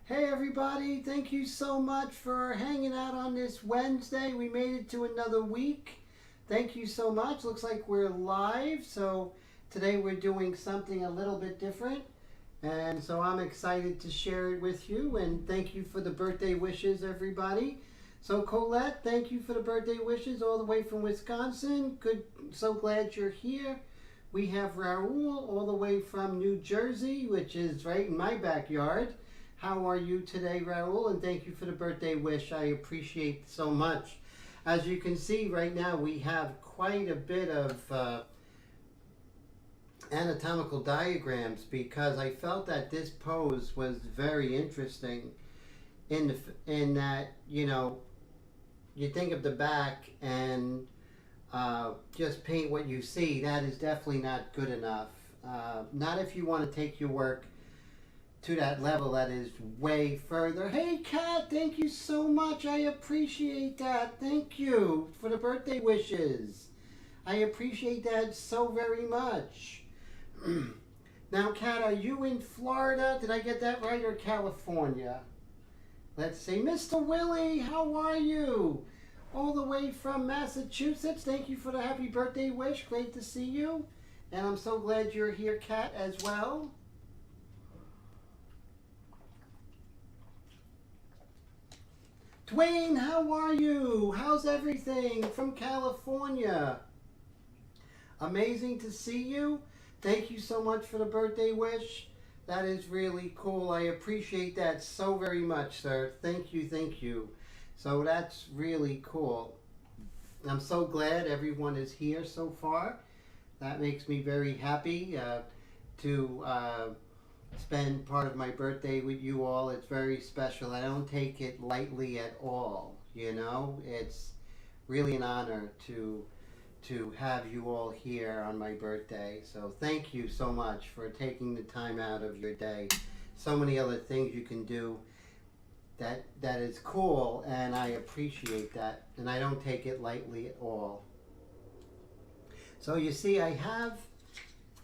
Hey everybody, thank you so much for hanging out on this Wednesday. We made it to another week. Thank you so much. Looks like we're live. So today we're doing something a little bit different. And so I'm excited to share it with you. And thank you for the birthday wishes, everybody. So Colette, thank you for the birthday wishes all the way from Wisconsin. Good, so glad you're here. We have Raul all the way from New Jersey, which is right in my backyard. How are you today, Raul? And thank you for the birthday wish. I appreciate so much. As you can see right now, we have quite a bit of anatomical diagrams because I felt that this pose was very interesting in that, you think of the back and just paint what you see. That is definitely not good enough. Not if you want to take your work to that level that is way further. Hey Kat, thank you so much. I appreciate that. Thank you for the birthday wishes. I appreciate that so very much. Now Kat, are you in Florida? Did I get that right, or California? Let's see. Mr. Willie, how are you? All the way from Massachusetts. Thank you for the happy birthday wish. Great to see you. And I'm so glad you're here, Kat, as well. Dwayne, how are you? How's everything from California? Amazing to see you. Thank you so much for the birthday wish. That is really cool. I appreciate that so very much, sir. Thank you, thank you. So that's really cool. I'm so glad everyone is here so far. That makes me very happy to spend part of my birthday with you all. It's very special. I don't take it lightly at all. It's really an honor to have you all here on my birthday. So thank you so much for taking the time out of your day. So many other things you can do that is cool, and I appreciate that, and I don't take it lightly at all. So you see, I have,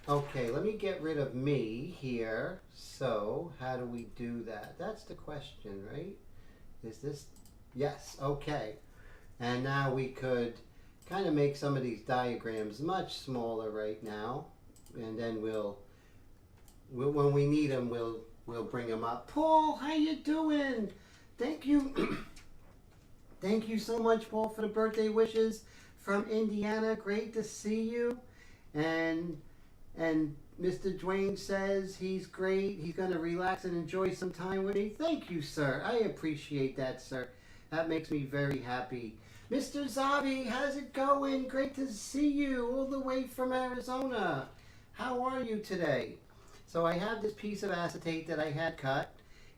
okay, let me get rid of me here. So how do we do that? That's the question, right? Is this, yes, okay. And now we could kind of make some of these diagrams much smaller right now, and then we'll when we need them, we'll bring them up. Paul, how you doing? Thank you. Thank you so much, Paul, for the birthday wishes from Indiana. Great to see you. And Mr. Dwayne says he's great. He's going to relax and enjoy some time with me. Thank you, sir. I appreciate that, sir. That makes me very happy. Mr. Zabi, how's it going? Great to see you all the way from Arizona. How are you today? So I have this piece of acetate that I had cut,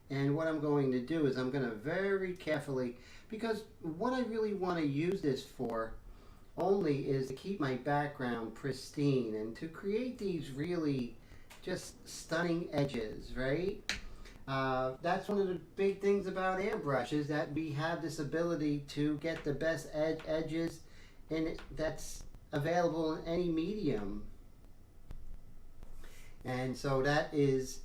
and what I'm going to do is I'm going to very carefully, because what I really want to use this for only is to keep my background pristine and to create these really just stunning edges, right? That's one of the big things about Airbrush, is that we have this ability to get the best edges that's available in any medium. And so that is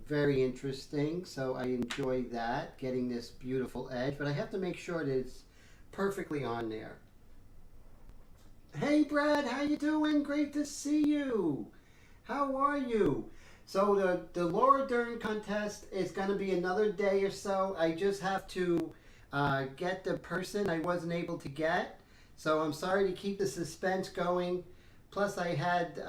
very interesting. So I enjoy that, getting this beautiful edge, but I have to make sure that it's perfectly on there. Hey Brad, how you doing? Great to see you. How are you? So the Laura Dern contest is going to be another day or so. I just have to get the person I wasn't able to get. So I'm sorry to keep the suspense going. Plus I had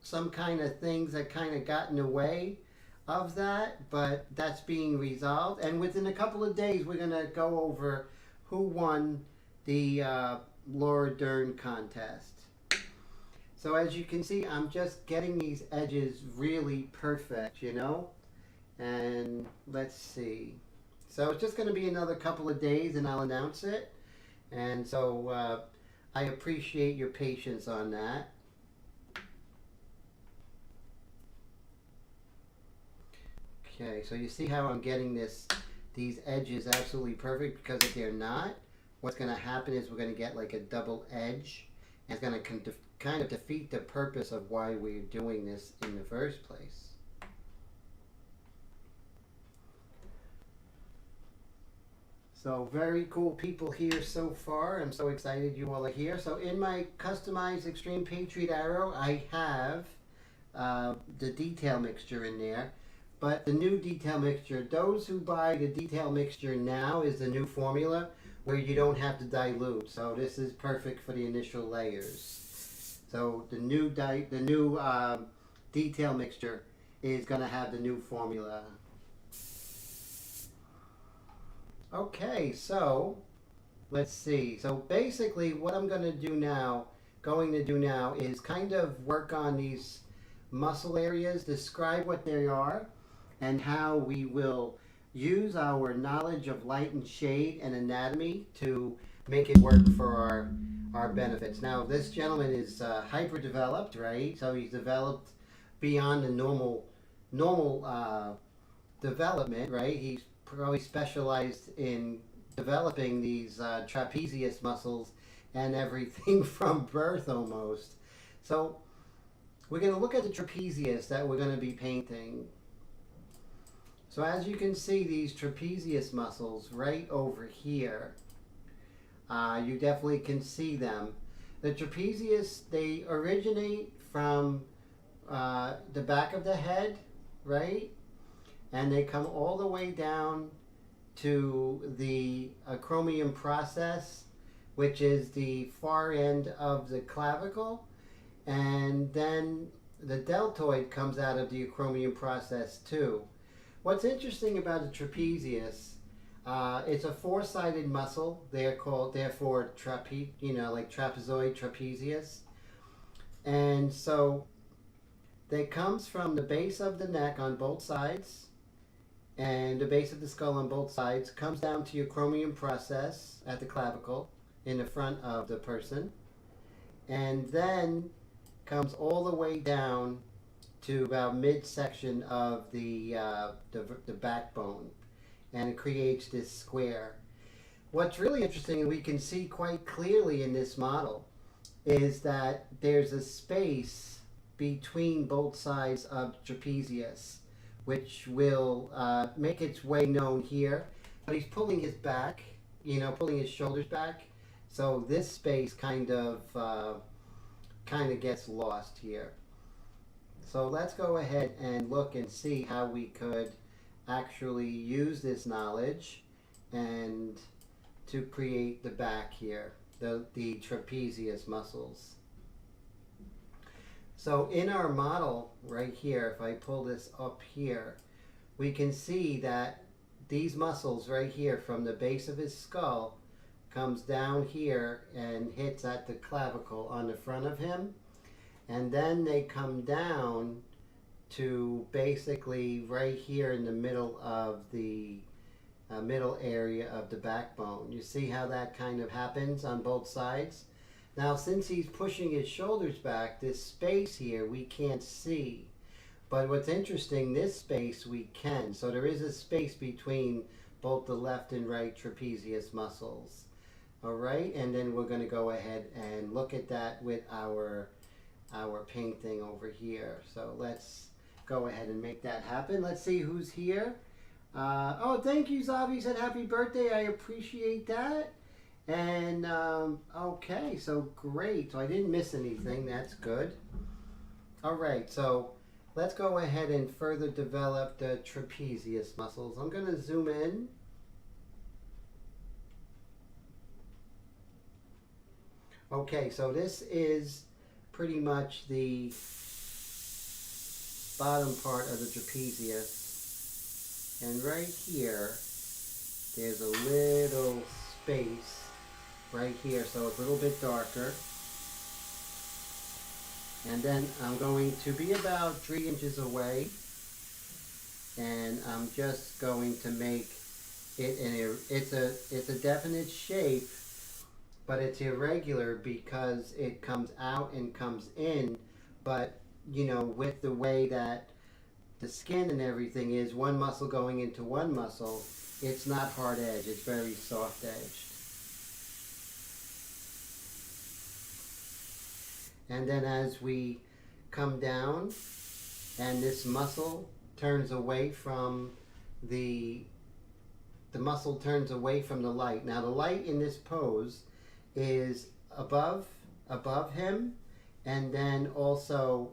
some kind of things that kind of got in the way of that, but that's being resolved. And within a couple of days, we're going to go over who won the Laura Dern contest. So as you can see, I'm just getting these edges really perfect, and let's see. So it's just going to be another couple of days and I'll announce it. And so I appreciate your patience on that. Okay, so you see how I'm getting these edges absolutely perfect, because if they're not, what's going to happen is we're going to get like a double edge, and it's going to kind of defeat the purpose of why we're doing this in the first place. So very cool people here so far. I'm so excited you all are here. So in my customized Extreme Patriot Arrow, I have the detail mixture in there. But the new detail mixture, those who buy the detail mixture now is the new formula where you don't have to dilute. So this is perfect for the initial layers. So the new detail mixture is going to have the new formula. Okay, so let's see. So basically what I'm going to do now is kind of work on these muscle areas, describe what they are, and how we will use our knowledge of light and shade and anatomy to make it work for our benefits. Now, this gentleman is hyper developed, right? So he's developed beyond the normal development, right? He's probably specialized in developing these trapezius muscles and everything from birth almost. So we're going to look at the trapezius that we're going to be painting. So as you can see, these trapezius muscles right over here, you definitely can see them. The trapezius, they originate from the back of the head, right? And they come all the way down to the acromion process, which is the far end of the clavicle. And then the deltoid comes out of the acromion process too. What's interesting about the trapezius, it's a four-sided muscle. They're called, therefore, like trapezoid, trapezius. And so they comes from the base of the neck on both sides, and the base of the skull on both sides, comes down to your acromion process at the clavicle in the front of the person, and then comes all the way down to about midsection of the backbone, and it creates this square. What's really interesting, and we can see quite clearly in this model, is that there's a space between both sides of trapezius, which will make its way known here. But he's pulling his back, pulling his shoulders back, so this space kind of gets lost here. So let's go ahead and look and see how we could actually use this knowledge and to create the back here, the trapezius muscles. So in our model right here, if I pull this up here, we can see that these muscles right here from the base of his skull comes down here and hits at the clavicle on the front of him. And then they come down to basically right here in the middle of the middle area of the backbone. You see how that kind of happens on both sides? Now, since he's pushing his shoulders back, this space here we can't see. But what's interesting, this space we can. So there is a space between both the left and right trapezius muscles. All right, and then we're going to go ahead and look at that with our painting over here. So let's go ahead and make that happen. Let's see who's here. Oh, thank you, Zavi said happy birthday. I appreciate that. And okay, so great. So I didn't miss anything. That's good. All right, so let's go ahead and further develop the trapezius muscles. I'm going to zoom in. Okay, so this is pretty much the bottom part of the trapezius. And right here, there's a little space right here, so it's a little bit darker. And then I'm going to be about 3 inches away, and I'm just going to make it it's a definite shape, but it's irregular because it comes out and comes in. But with the way that the skin and everything is, one muscle going into one muscle, it's not hard edge, it's very soft edged. And then as we come down and this muscle turns away from the the muscle turns away from the light. Now the light in this pose is above him, and then also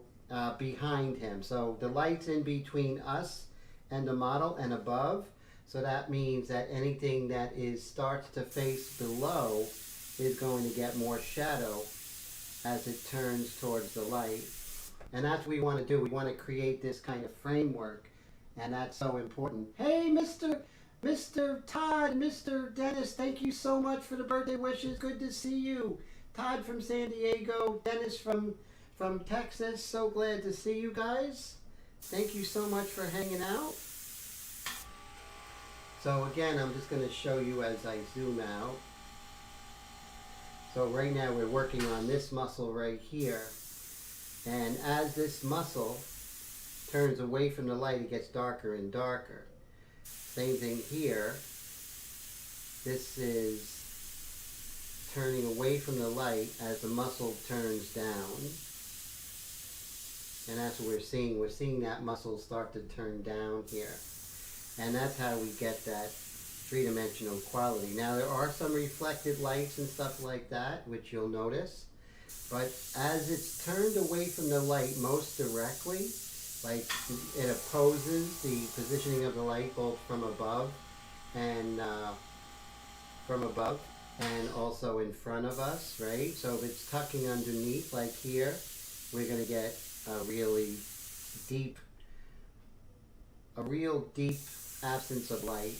behind him. So the light's in between us and the model and above. So that means that anything that starts to face below is going to get more shadow as it turns towards the light. And that's what we want to do. We want to create this kind of framework, and that's so important. Hey, Mr. Todd, Mr. Dennis, thank you so much for the birthday wishes. Good to see you. Todd from San Diego, Dennis from Texas. So glad to see you guys. Thank you so much for hanging out. So again, I'm just going to show you as I zoom out. So right now we're working on this muscle right here. And as this muscle turns away from the light, it gets darker and darker. Same thing here. This is turning away from the light as the muscle turns down. And that's what we're seeing. We're seeing that muscle start to turn down here. And that's how we get that three-dimensional quality. Now there are some reflected lights and stuff like that, which you'll notice. But as it's turned away from the light most directly, like it opposes the positioning of the light both from above and also in front of us, right? So if it's tucking underneath, like here, we're going to get a real deep absence of light.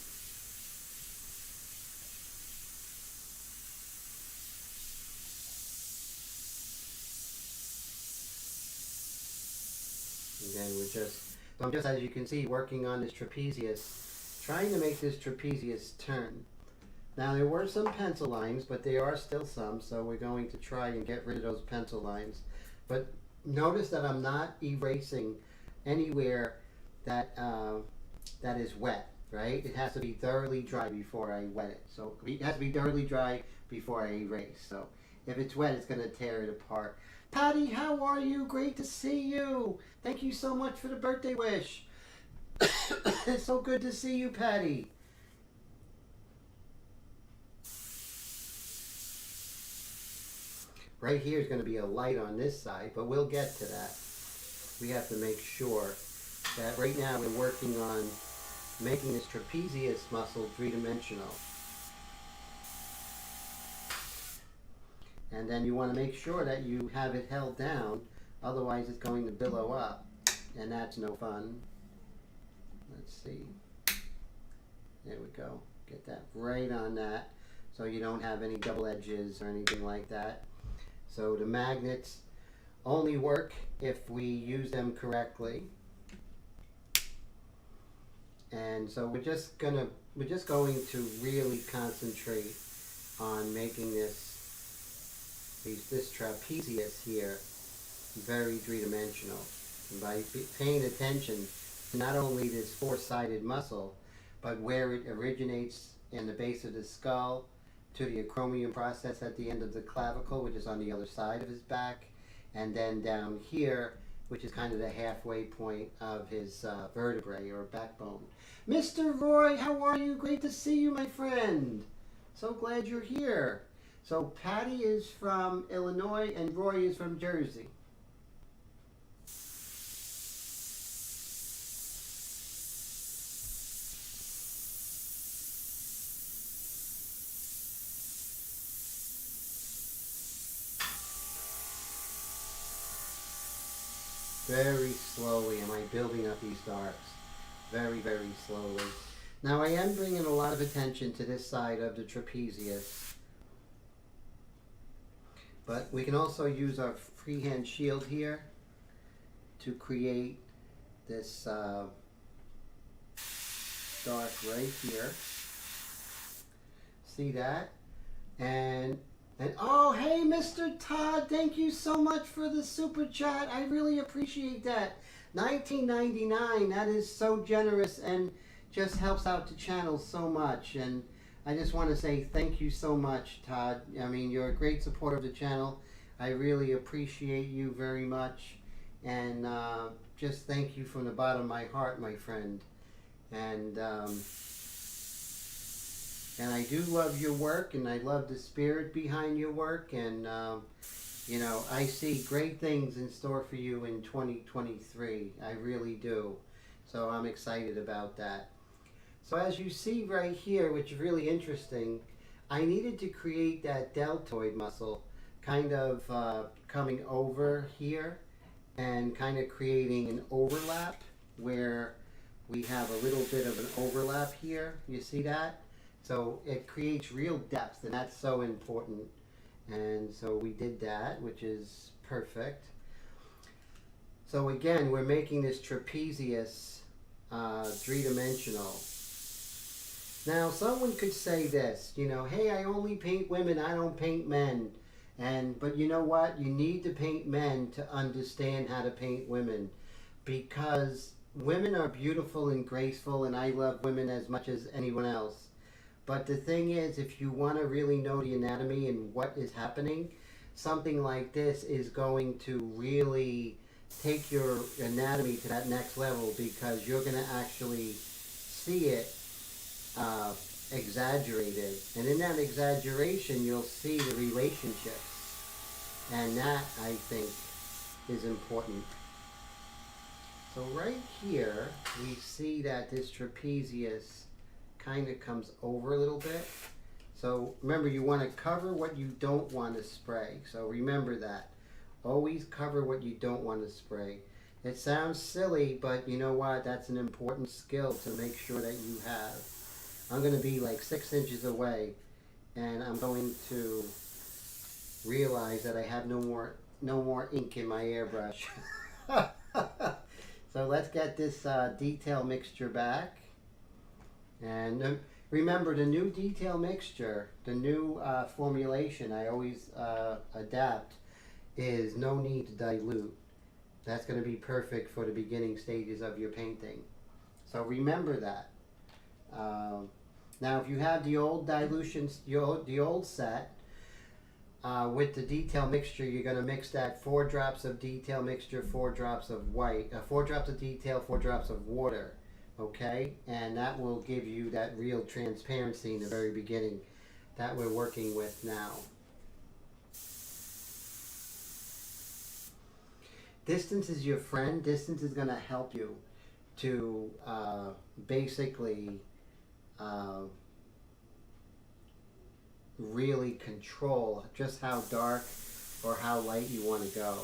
And then I'm just, as you can see, working on this trapezius, trying to make this trapezius turn. Now there were some pencil lines, but there are still some, so we're going to try and get rid of those pencil lines. But notice that I'm not erasing anywhere that that is wet, right? It has to be thoroughly dry before I wet it. So it has to be thoroughly dry before I erase. So if it's wet, it's going to tear it apart. Patty, how are you? Great to see you. Thank you so much for the birthday wish. It's so good to see you, Patty. Right here is going to be a light on this side, but we'll get to that. We have to make sure that right now we're working on making this trapezius muscle three-dimensional. And then you want to make sure that you have it held down, otherwise it's going to billow up, and that's no fun. Let's see. There we go. Get that right on that, so you don't have any double edges or anything like that. So the magnets only work if we use them correctly. And so we're just going to really concentrate on making this trapezius here very three-dimensional. And by paying attention to not only this four-sided muscle, but where it originates in the base of the skull, to the acromion process at the end of the clavicle, which is on the other side of his back, and then down here, which is kind of the halfway point of his vertebrae or backbone. Mr. Roy, how are you? Great to see you, my friend. So glad you're here. So Patty is from Illinois and Roy is from Jersey. Very slowly am I building up these darks. Very, very slowly. Now I am bringing a lot of attention to this side of the trapezius. But we can also use our freehand shield here to create this dark right here. See that? And oh, hey, Mr. Todd, thank you so much for the super chat. I really appreciate that. $19.99, that is so generous and just helps out the channel so much. And I just want to say thank you so much, Todd. I mean, you're a great supporter of the channel. I really appreciate you very much. And just thank you from the bottom of my heart, my friend. And And I do love your work, and I love the spirit behind your work, and you know, I see great things in store for you in 2023. I really do. So I'm excited about that. So as you see right here, which is really interesting, I needed to create that deltoid muscle kind of coming over here and kind of creating an overlap where we have a little bit of an overlap here. You see that? So it creates real depth, and that's so important. And so we did that, which is perfect. So again, we're making this trapezius three-dimensional. Now, someone could say this, you know, hey, I only paint women, I don't paint men. But you know what? You need to paint men to understand how to paint women, because women are beautiful and graceful, and I love women as much as anyone else. But the thing is, if you want to really know the anatomy and what is happening, something like this is going to really take your anatomy to that next level, because you're going to actually see it exaggerated. And in that exaggeration, you'll see the relationships. And that, I think, is important. So right here, we see that this trapezius kind of comes over a little bit. So remember, you want to cover what you don't want to spray. So remember that. Always cover what you don't want to spray. It sounds silly, but you know what? That's an important skill to make sure that you have. I'm going to be like 6 inches away, and I'm going to realize that I have no more ink in my airbrush. So let's get this detail mixture back. And remember, the new detail mixture, the new formulation I always adapt, is no need to dilute. That's going to be perfect for the beginning stages of your painting. So remember that. Now, if you have the old dilutions, the old set, with the detail mixture, you're going to mix that 4 drops of detail mixture, 4 drops of white, 4 drops of detail, 4 drops of water. Okay, and that will give you that real transparency in the very beginning that we're working with now. Distance is your friend. Distance is going to help you to basically really control just how dark or how light you want to go.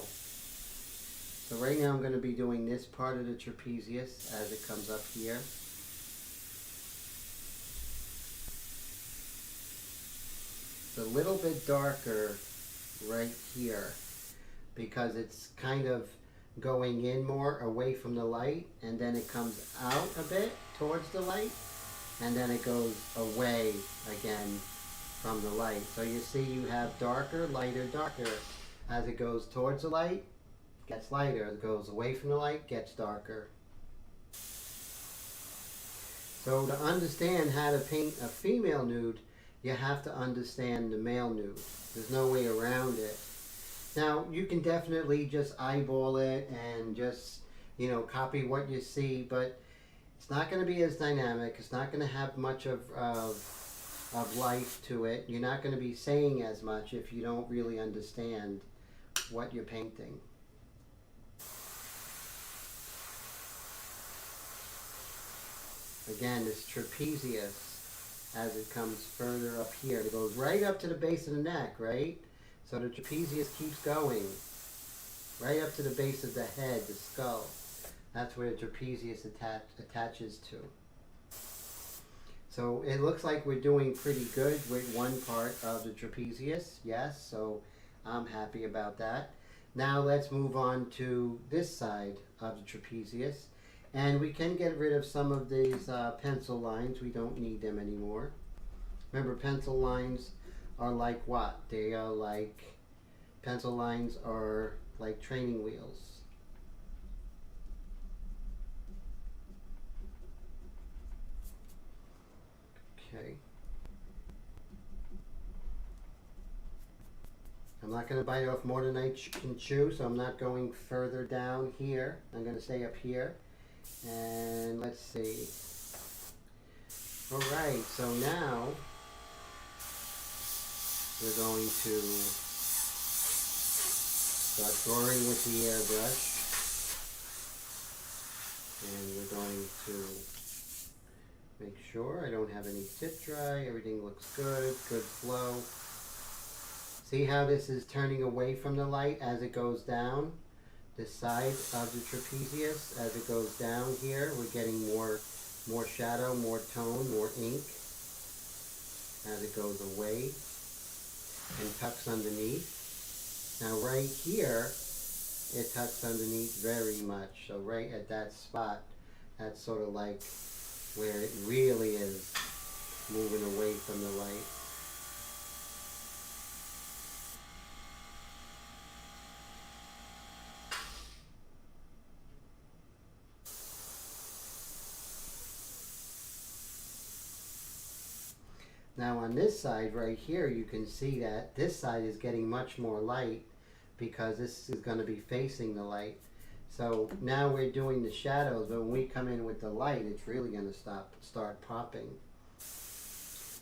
So right now I'm going to be doing this part of the trapezius as it comes up here. It's a little bit darker right here because it's kind of going in more away from the light, and then it comes out a bit towards the light, and then it goes away again from the light. So you see you have darker, lighter, darker. As it goes towards the light, gets lighter. As it goes away from the light, gets darker. So to understand how to paint a female nude, you have to understand the male nude. There's no way around it. Now, you can definitely just eyeball it and just, you know, copy what you see, but it's not going to be as dynamic. It's not going to have much of life to it. You're not going to be saying as much if you don't really understand what you're painting. Again, this trapezius, as it comes further up here, it goes right up to the base of the neck, right? So the trapezius keeps going right up to the base of the head, the skull. That's where the trapezius attaches to. So it looks like we're doing pretty good with one part of the trapezius, yes, so I'm happy about that. Now let's move on to this side of the trapezius. And we can get rid of some of these pencil lines. We don't need them anymore. Remember, pencil lines are like what? They are like, pencil lines are like training wheels. Okay. I'm not going to bite off more than I can chew, so I'm not going further down here. I'm going to stay up here. And let's see. Alright, so now we're going to start drawing with the airbrush. And we're going to make sure I don't have any sit dry. Everything looks good, good flow. See how this is turning away from the light as it goes down? This side of the trapezius, as it goes down here, we're getting more shadow, more tone, more ink as it goes away and tucks underneath. Now right here, it tucks underneath very much. So right at that spot, that's sort of like where it really is moving away from the light. Now on this side right here, you can see that this side is getting much more light because this is going to be facing the light. So now we're doing the shadows, but when we come in with the light, it's really going to start popping.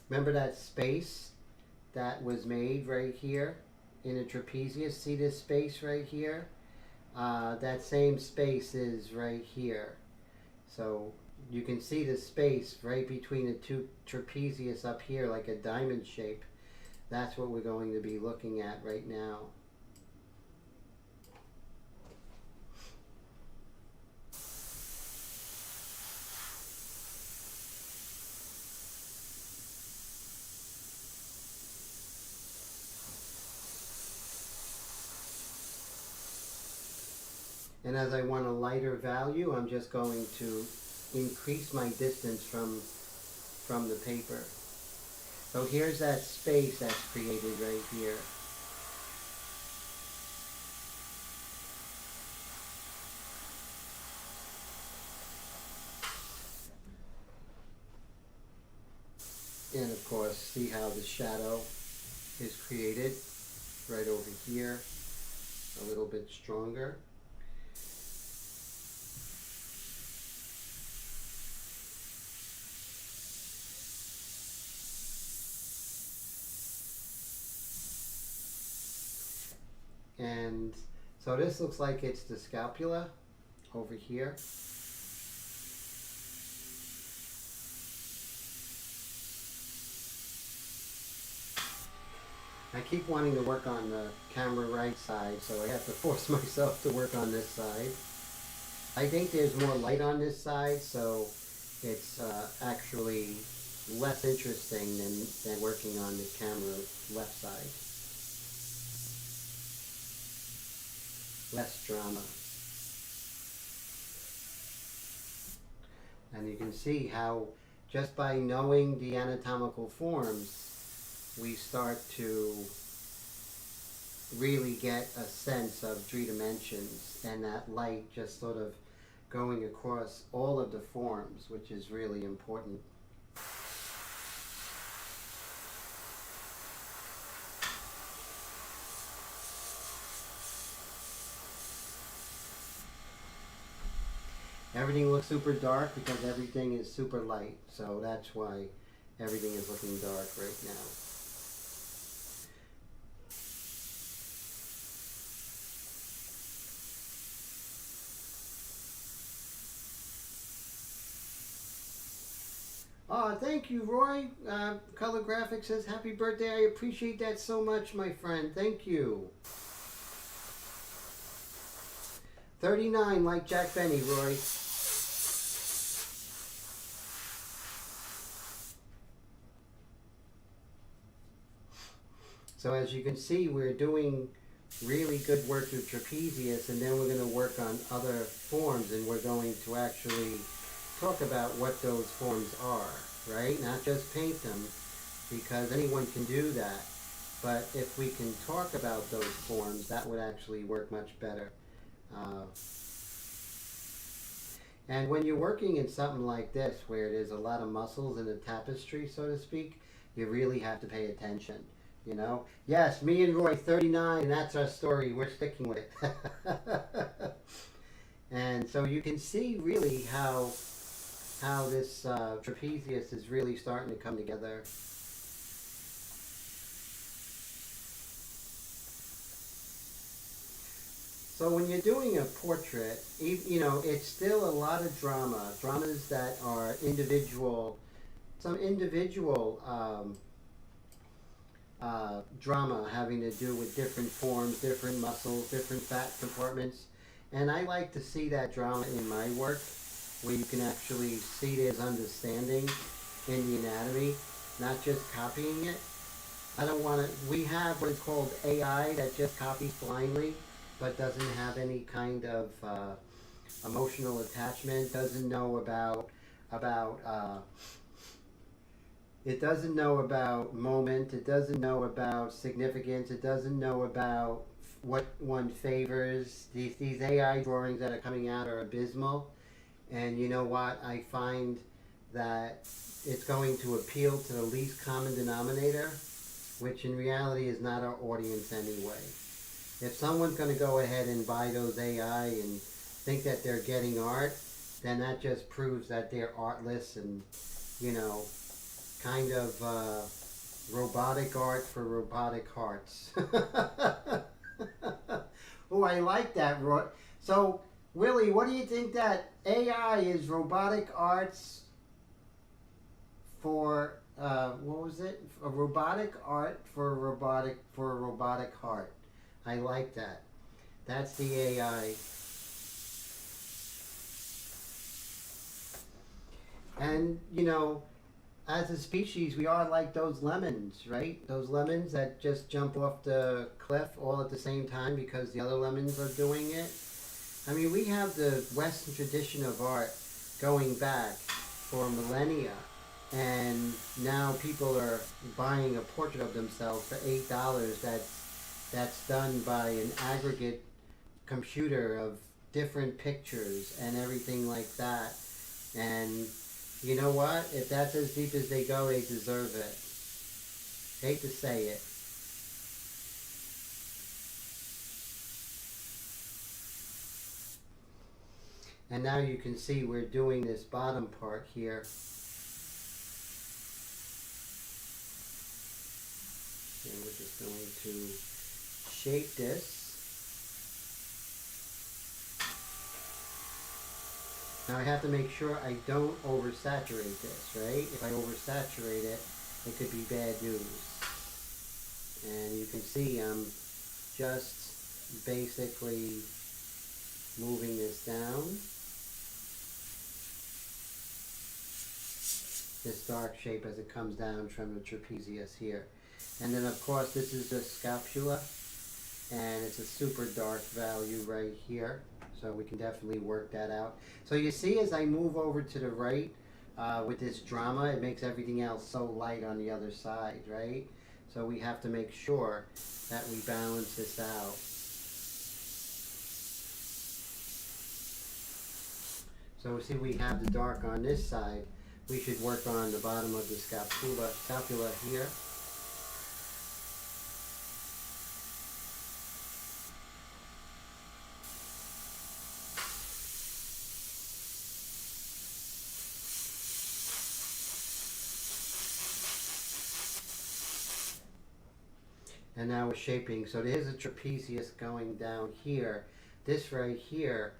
Remember that space that was made right here in a trapezius? See this space right here? That same space is right here. So you can see the space right between the two trapezius up here, like a diamond shape. That's what we're going to be looking at right now. And as I want a lighter value, I'm just going to increase my distance from the paper. So here's that space that's created right here. And of course, see how the shadow is created right over here, a little bit stronger. And so this looks like it's the scapula over here. I keep wanting to work on the camera right side, so I have to force myself to work on this side. I think there's more light on this side, so it's actually less interesting than working on the camera left side. Less drama. And you can see how just by knowing the anatomical forms, we start to really get a sense of 3 dimensions and that light just sort of going across all of the forms, which is really important. Everything looks super dark because everything is super light, so that's why everything is looking dark right now. Oh, thank you, Roy. Color Graphics says, happy birthday. I appreciate that so much, my friend. Thank you. 39, like Jack Benny, Roy. So as you can see, we're doing really good work with trapezius, and then we're going to work on other forms, and we're going to actually talk about what those forms are, right? Not just paint them, because anyone can do that. But if we can talk about those forms, that would actually work much better. And when you're working in something like this, where there's a lot of muscles in the tapestry, so to speak, you really have to pay attention. You know? Yes, me and Roy, 39, and that's our story. We're sticking with it. And so you can see really how this trapezius is really starting to come together. So when you're doing a portrait, it's still a lot of drama. Dramas that are individual, some individual drama having to do with different forms, different muscles, different fat compartments. And I like to see that drama in my work where you can actually see there's understanding in the anatomy, not just copying it. I don't want to. We have what is called AI that just copies blindly, but doesn't have any kind of emotional attachment. Doesn't know about. It doesn't know about moment. It doesn't know about significance. It doesn't know about what one favors. These AI drawings that are coming out are abysmal. And you know what? I find that it's going to appeal to the least common denominator, which in reality is not our audience anyway. If someone's going to go ahead and buy those AI and think that they're getting art, then that just proves that they're artless and, you know, kind of robotic art for robotic hearts. Oh, I like that. So, Willie, what do you think that AI is robotic arts for, what was it? A robotic art for a robotic heart. I like that. That's the AI. And, as a species, we are like those lemons, right? Those lemons that just jump off the cliff all at the same time because the other lemons are doing it. I mean, we have the Western tradition of art going back for millennia, and now people are buying a portrait of themselves for $8 that's done by an aggregate computer of different pictures and everything like that. And you know what? If that's as deep as they go, they deserve it. Hate to say it. And now you can see we're doing this bottom part here. And we're just going to shape this. Now I have to make sure I don't oversaturate this, right? If I oversaturate it, it could be bad news. And you can see I'm just basically moving this down. This dark shape as it comes down from the trapezius here. And then of course this is the scapula, and it's a super dark value right here. So we can definitely work that out. So you see as I move over to the right with this drama, it makes everything else so light on the other side, right? So we have to make sure that we balance this out. So see, we have the dark on this side. We should work on the bottom of the scapula here. And now we're shaping. So there's a trapezius going down here. This right here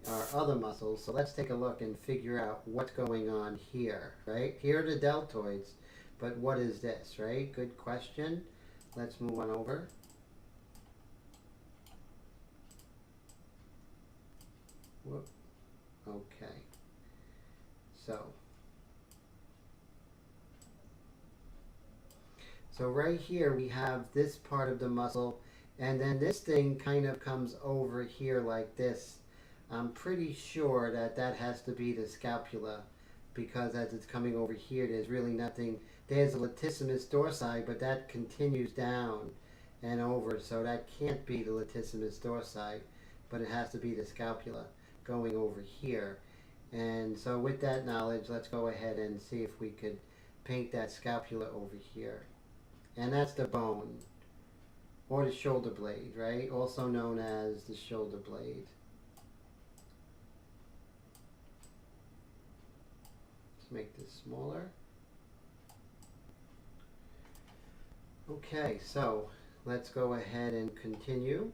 are other muscles. So let's take a look and figure out what's going on here, right? Here are the deltoids. But what is this, right? Good question. Let's move on over. Whoop. Okay. So right here we have this part of the muscle, and then this thing kind of comes over here like this. I'm pretty sure that that has to be the scapula, because as it's coming over here, there's really nothing. There's a latissimus dorsi, but that continues down and over, so that can't be the latissimus dorsi, but it has to be the scapula going over here. And so with that knowledge, let's go ahead and see if we could paint that scapula over here. And that's the bone, or the shoulder blade, right? Also known as the shoulder blade. Let's make this smaller. Okay, so let's go ahead and continue.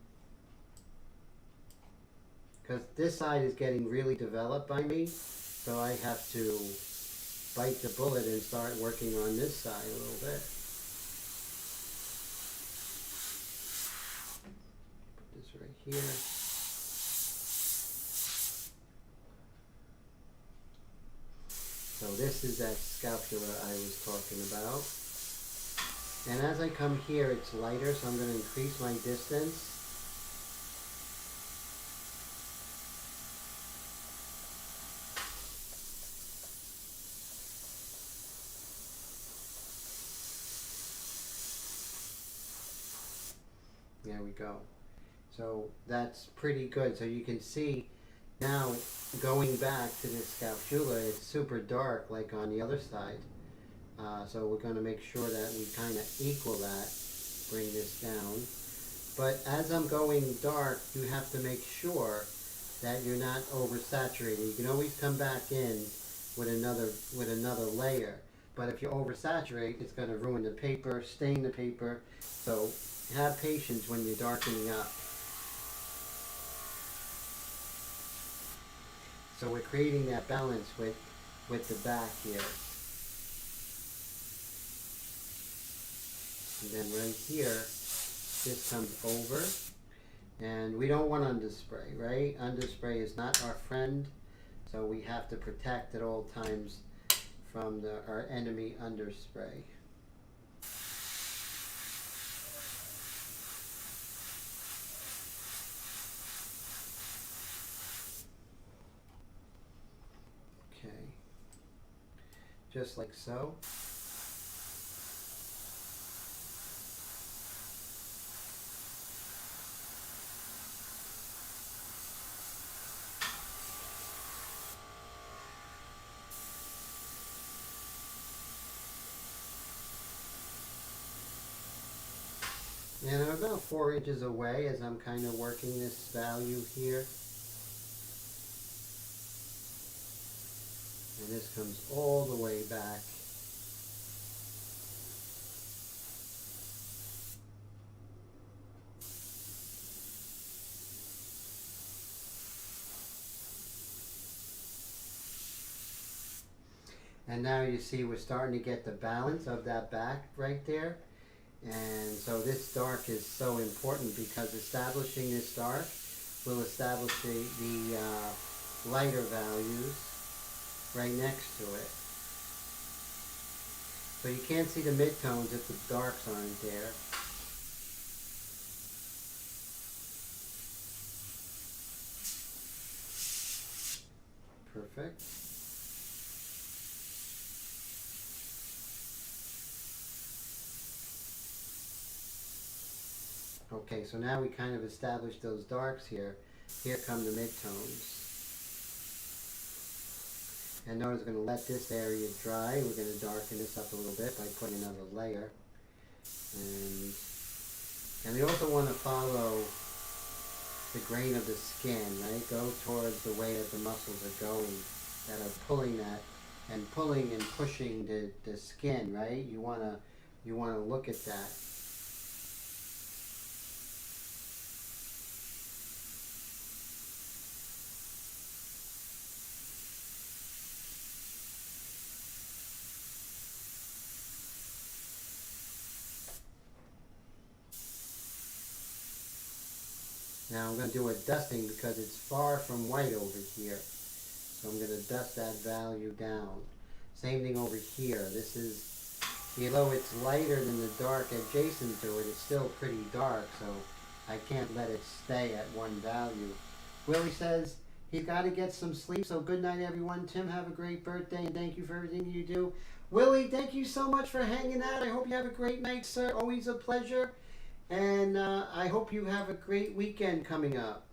because this side is getting really developed by me, so I have to bite the bullet and start working on this side a little bit. Put this right here. So this is that scapula I was talking about. And as I come here, it's lighter, so I'm going to increase my distance. There we go. So that's pretty good. So you can see now going back to this scapula, it's super dark like on the other side. So we're going to make sure that we kind of equal that, bring this down. But as I'm going dark, you have to make sure that you're not oversaturating. You can always come back in with another layer. But if you oversaturate, it's going to ruin the paper, stain the paper. So have patience when you're darkening up. So we're creating that balance with the back here. And then right here, this comes over. And we don't want underspray, right? Underspray is not our friend. So we have to protect at all times from our enemy underspray. Okay. Just like so. And I'm about 4 inches away as I'm kind of working this value here. And this comes all the way back. And now you see we're starting to get the balance of that back right there. And so this dark is so important because establishing this dark will establish the lighter values right next to it. So you can't see the midtones if the darks aren't there. Perfect. Okay, so now we kind of established those darks here. Here come the midtones. And now we're going to let this area dry. We're going to darken this up a little bit by putting another layer. And we also want to follow the grain of the skin, right? Go towards the way that the muscles are going, that are pulling that, and pulling and pushing the skin, right? You want to look at that. Now I'm going to do a dusting because it's far from white over here. So I'm going to dust that value down. Same thing over here. This is, although it's lighter than the dark adjacent to it, it's still pretty dark, so I can't let it stay at one value. Willie says he's got to get some sleep, so good night everyone. Tim, have a great birthday and thank you for everything you do. Willie, thank you so much for hanging out. I hope you have a great night, sir. Always a pleasure. And I hope you have a great weekend coming up.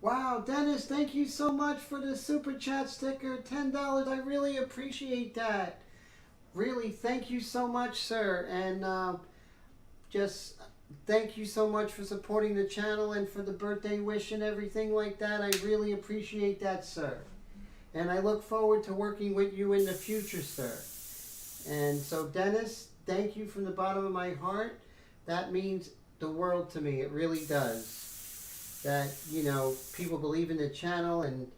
Wow, Dennis, thank you so much for the super chat sticker. $10. I really appreciate that. Really, thank you so much, sir. And just thank you so much for supporting the channel and for the birthday wish and everything like that. I really appreciate that, sir. And I look forward to working with you in the future, sir. And so, Dennis, thank you from the bottom of my heart. That means the world to me. It really does. That, you know, people believe in the channel and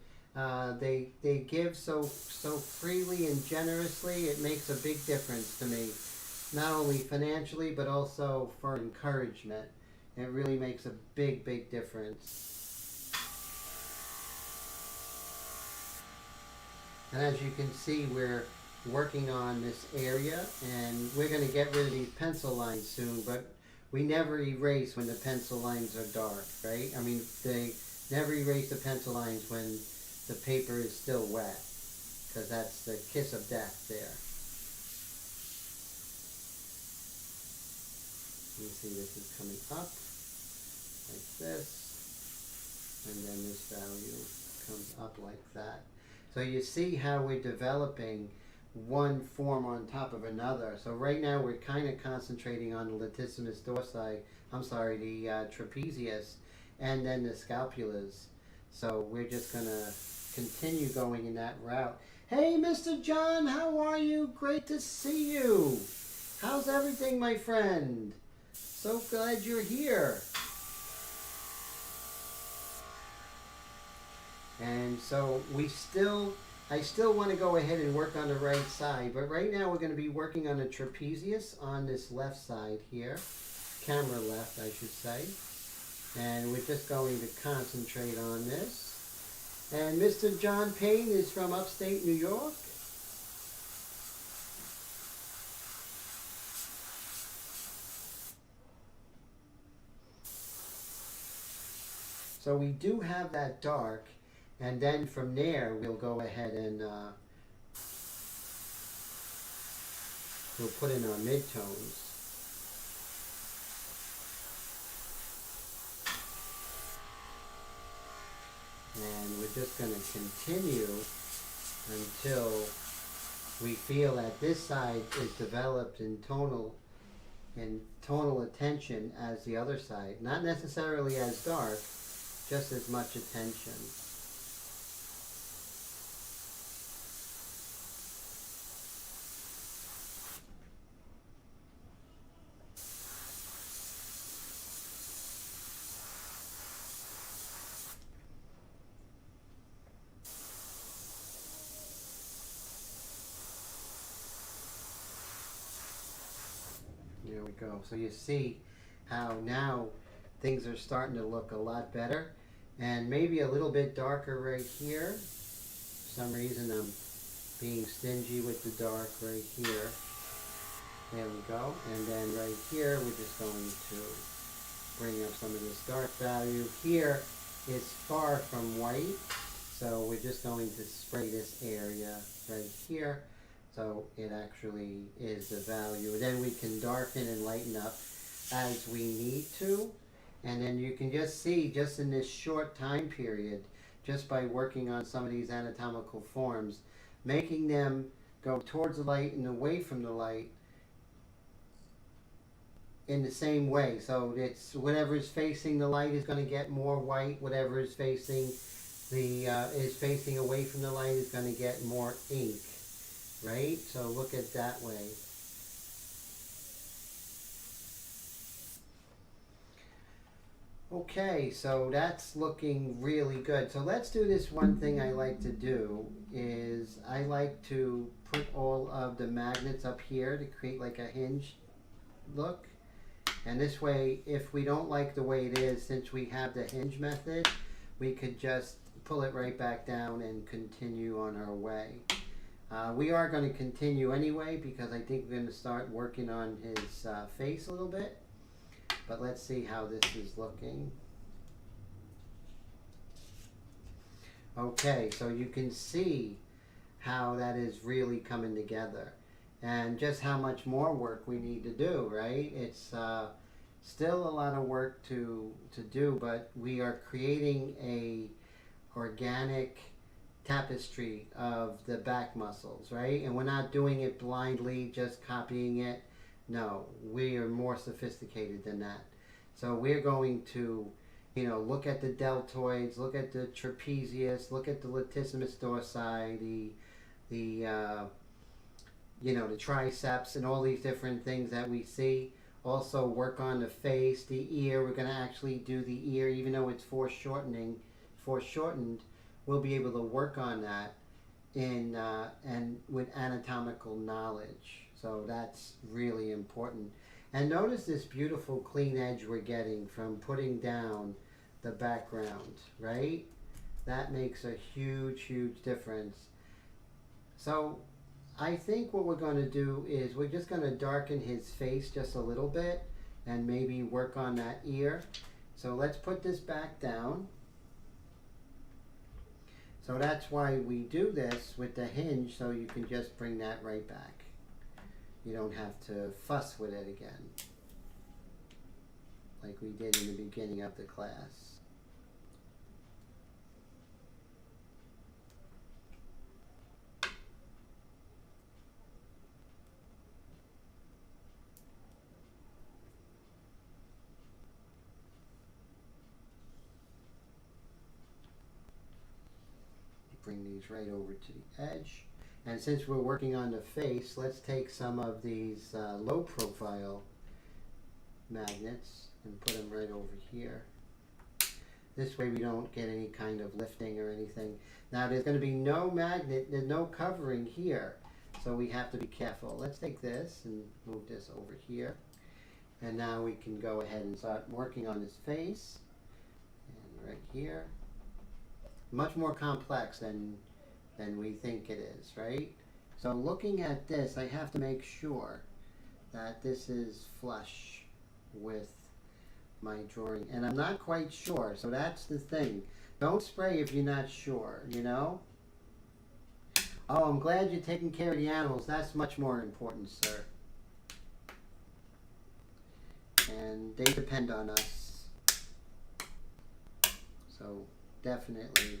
they give so freely and generously. It makes a big difference to me, not only financially but also for encouragement. It really makes a big difference. And as you can see, we're working on this area, and we're going to get rid of these pencil lines soon, but we never erase when the pencil lines are dark, right? I mean, they never erase the pencil lines when the paper is still wet, because that's the kiss of death there. You see this is coming up like this, and then this value comes up like that. So you see how we're developing one form on top of another. So right now we're kind of concentrating on the latissimus dorsi, the trapezius, and then the scapulars. So we're just going to continue going in that route. Hey, Mr. John, how are you? Great to see you. How's everything, my friend? So glad you're here. And so I still want to go ahead and work on the right side, but right now we're going to be working on the trapezius on this left side here, camera left I should say, and we're just going to concentrate on this. And Mr. John Payne is from upstate New York. So we do have that dark. And then from there, we'll go ahead and we'll put in our midtones. And we're just going to continue until we feel that this side is developed in tonal attention as the other side. Not necessarily as dark, just as much attention. There we go. So you see how now things are starting to look a lot better, and maybe a little bit darker right here. For some reason I'm being stingy with the dark right here. There we go. And then right here we're just going to bring up some of this dark value. Here it's far from white, so we're just going to spray this area right here. So it actually is the value. Then we can darken and lighten up as we need to. And then you can just see, just in this short time period, just by working on some of these anatomical forms, making them go towards the light and away from the light in the same way. So it's whatever is facing the light is going to get more white. Whatever is facing facing away from the light is going to get more ink. Right? So look at that way. Okay, so that's looking really good. So let's do this one thing I like to do is I like to put all of the magnets up here to create like a hinge look. And this way, if we don't like the way it is, since we have the hinge method, we could just pull it right back down and continue on our way. We are going to continue anyway because I think we're going to start working on his face a little bit. But let's see how this is looking. Okay, so you can see how that is really coming together and just how much more work we need to do, right? It's Still a lot of work to do, but we are creating a organic tapestry of the back muscles, right? And we're not doing it blindly, just copying it. No, we are more sophisticated than that. So we're going to, look at the deltoids, look at the trapezius, look at the latissimus dorsi, the the triceps, and all these different things that we see. Also work on the face, the ear. We're going to actually do the ear, even though it's foreshortened. We'll be able to work on that and with anatomical knowledge. So that's really important. And notice this beautiful clean edge we're getting from putting down the background, right? That makes a huge, huge difference. So I think what we're going to do is we're just going to darken his face just a little bit and maybe work on that ear. So let's put this back down. So that's why we do this with the hinge, so you can just bring that right back. You don't have to fuss with it again, like we did in the beginning of the class. Bring these right over to the edge. And since we're working on the face, let's take some of these low profile magnets and put them right over here. This way we don't get any kind of lifting or anything. Now there's going to be no magnet, there's no covering here, so we have to be careful. Let's take this and move this over here. And now we can go ahead and start working on his face. And right here. Much more complex than we think it is, right? So looking at this, I have to make sure that this is flush with my drawing. And I'm not quite sure, so that's the thing. Don't spray if you're not sure, Oh, I'm glad you're taking care of the animals. That's much more important, sir. And they depend on us. So definitely.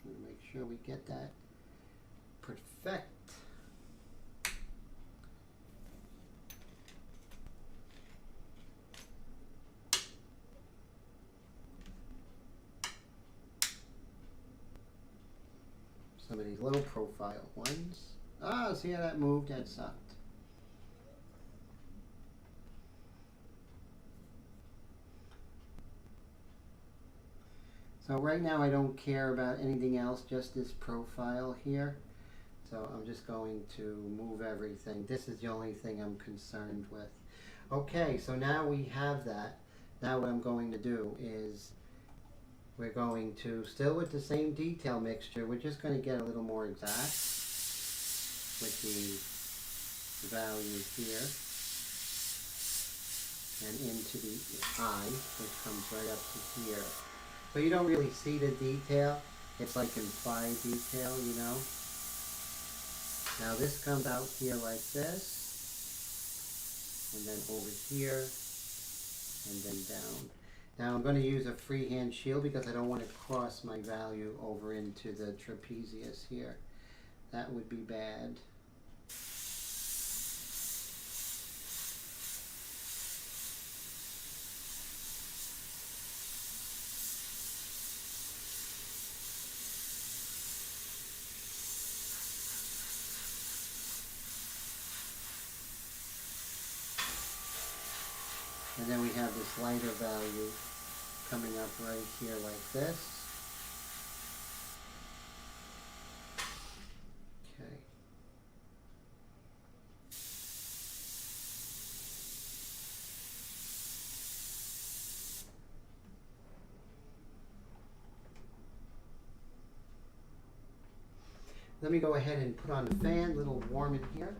Make sure we get that perfect. Some of these low profile ones. Ah, see how that moved? That sucked. So right now I don't care about anything else, just this profile here. So I'm just going to move everything. This is the only thing I'm concerned with. Okay, so now we have that. Now what I'm going to do is we're going to, still with the same detail mixture, we're just going to get a little more exact with the values here and into the eye, which comes right up to here. So you don't really see the detail. It's like implied detail, Now this comes out here like this, and then over here, and then down. Now I'm going to use a freehand shield because I don't want to cross my value over into the trapezius here. That would be bad. And then we have this lighter value coming up right here like this. Okay. Let me go ahead and put on the fan, a little warm in here.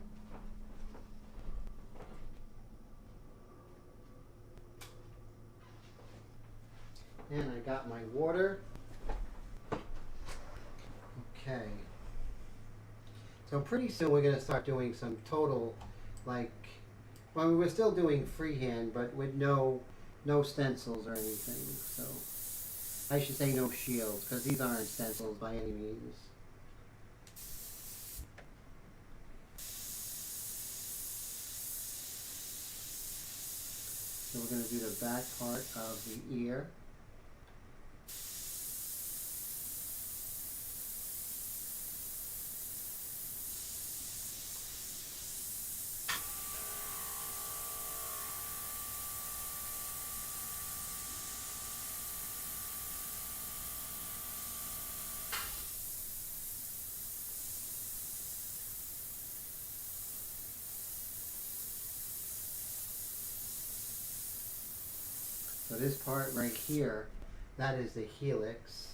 And I got my water. Okay. So pretty soon we're going to start doing some total, like, well, we were still doing freehand, but with no stencils or anything. So I should say no shields, because these aren't stencils by any means. So we're going to do the back part of the ear. So this part right here, that is the helix.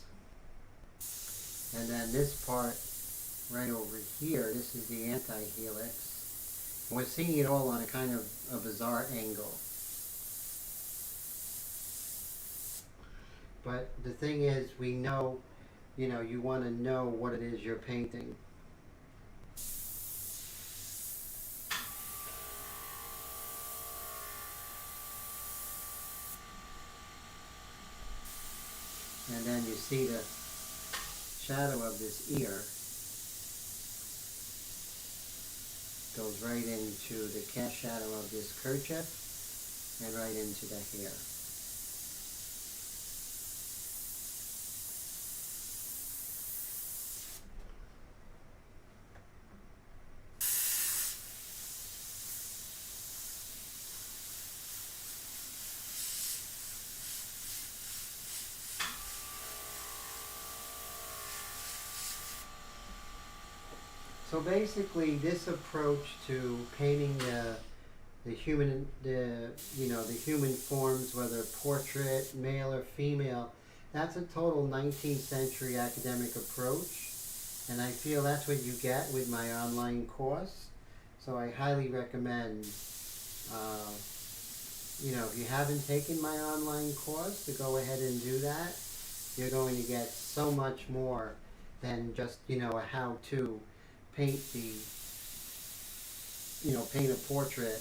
And then this part right over here, this is the anti-helix. We're seeing it all on a kind of a bizarre angle. But the thing is, we know, you want to know what it is you're painting. And then you see the shadow of this ear goes right into the cast shadow of this kerchief and right into the hair. So basically, this approach to painting the human forms, whether portrait, male or female, that's a total 19th century academic approach, and I feel that's what you get with my online course. So I highly recommend, if you haven't taken my online course, to go ahead and do that. You're going to get so much more than just a how-to paint paint a portrait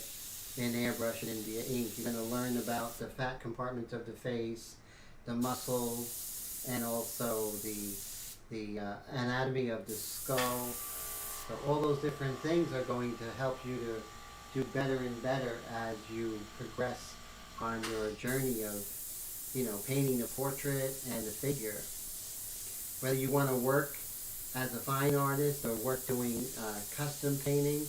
in airbrush and in via ink. You're going to learn about the fat compartments of the face, the muscles, and also the anatomy of the skull. So all those different things are going to help you to do better and better as you progress on your journey of painting a portrait and a figure. Whether you want to work as a fine artist or work doing custom painting,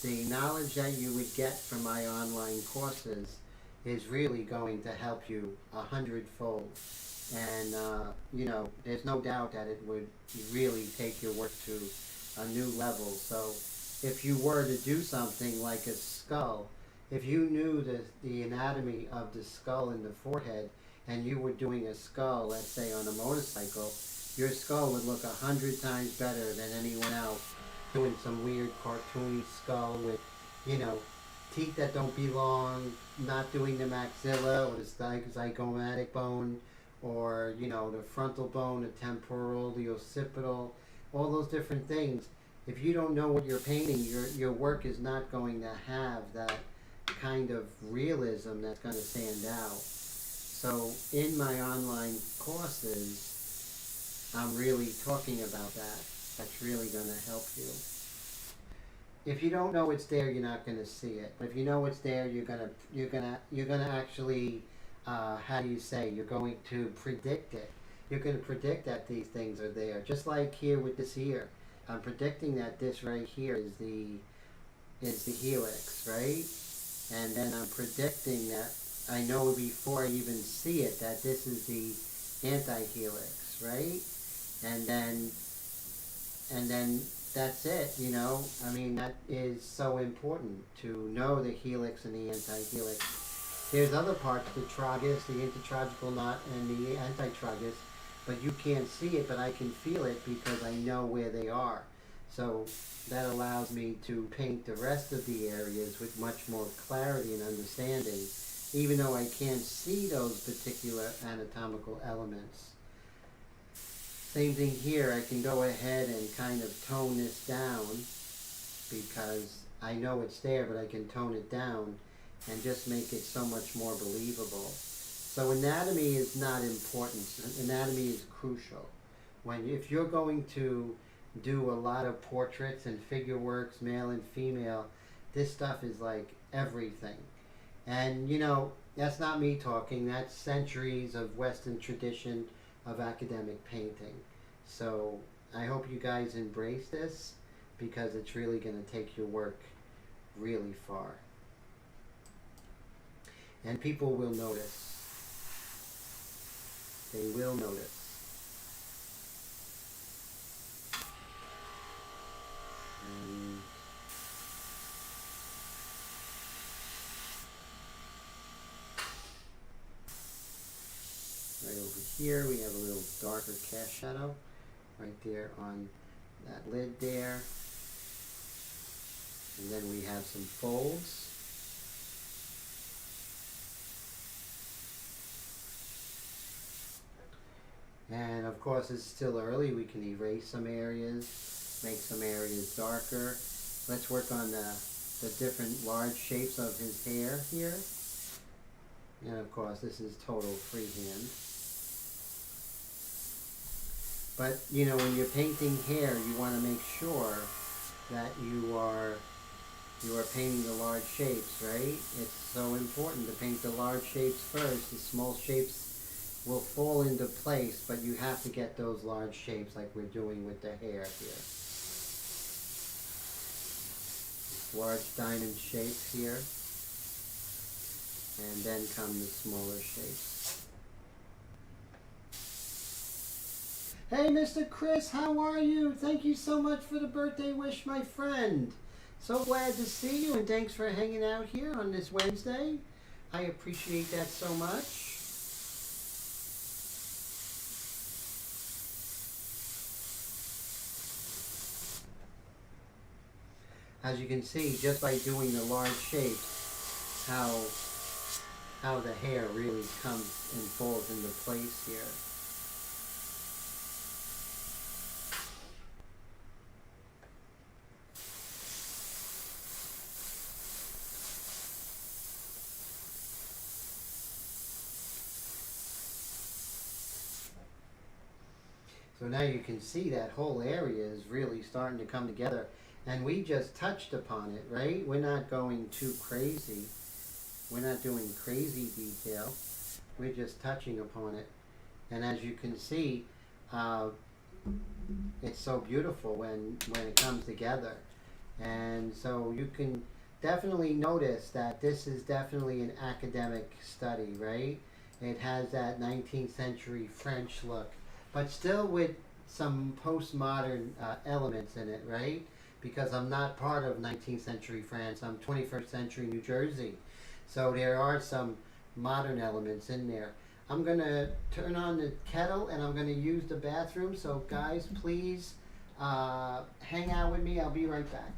the knowledge that you would get from my online courses is really going to help you 100-fold. And, there's no doubt that it would really take your work to a new level. So if you were to do something like a skull, if you knew the anatomy of the skull in the forehead, and you were doing a skull, let's say on a motorcycle, your skull would look 100 times better than anyone else doing some weird cartoony skull with, teeth that don't belong, not doing the maxilla or the zygomatic bone, or, the frontal bone, the temporal, the occipital, all those different things. If you don't know what you're painting, your work is not going to have that kind of realism that's going to stand out. So in my online courses, I'm really talking about that. That's really going to help you. If you don't know it's there, you're not going to see it. But if you know it's there, you're gonna actually, you're going to predict it. You're going to predict that these things are there. Just like here with this ear, I'm predicting that this right here is the helix, right? And then I'm predicting that I know before I even see it that this is the anti-helix, right? And then that's it, that is so important to know the helix and the anti-helix. There's other parts, the tragus, the intertragical knot, and the antitragus, but you can't see it, but I can feel it because I know where they are. So that allows me to paint the rest of the areas with much more clarity and understanding even though I can't see those particular anatomical elements. Same thing here, I can go ahead and kind of tone this down because I know it's there, but I can tone it down and just make it so much more believable. So anatomy is not important. Anatomy is crucial. If you're going to do a lot of portraits and figure works, male and female, this stuff is like everything. And you know, that's not me talking, that's centuries of Western tradition of academic painting. So I hope you guys embrace this because it's really going to take your work really far. And people will notice. They will notice. And right over here we have a little darker cast shadow right there on that lid there. And then we have some folds. And of course it's still early, we can erase some areas, make some areas darker. Let's work on the different large shapes of his hair here. And of course this is total freehand. But you know, when you're painting hair, you want to make sure that you are painting the large shapes, right? It's so important to paint the large shapes first. The small shapes will fall into place, but you have to get those large shapes like we're doing with the hair here. Large diamond shapes here, and then come the smaller shapes. Hey Mr. Chris, how are you? Thank you so much for the birthday wish, my friend. So glad to see you, and thanks for hanging out here on this Wednesday. I appreciate that so much. As you can see, just by doing the large shapes, how the hair really comes and falls into place here. So now you can see that whole area is really starting to come together. And we just touched upon it, right? We're not going too crazy. We're not doing crazy detail. We're just touching upon it. And as you can see, it's so beautiful when it comes together. And so you can definitely notice that this is definitely an academic study, right? It has that 19th century French look, but still with some postmodern elements in it, right? Because I'm not part of 19th century France, I'm 21st century New Jersey. So there are some modern elements in there. I'm going to turn on the kettle and I'm going to use the bathroom. So guys, please hang out with me. I'll be right back.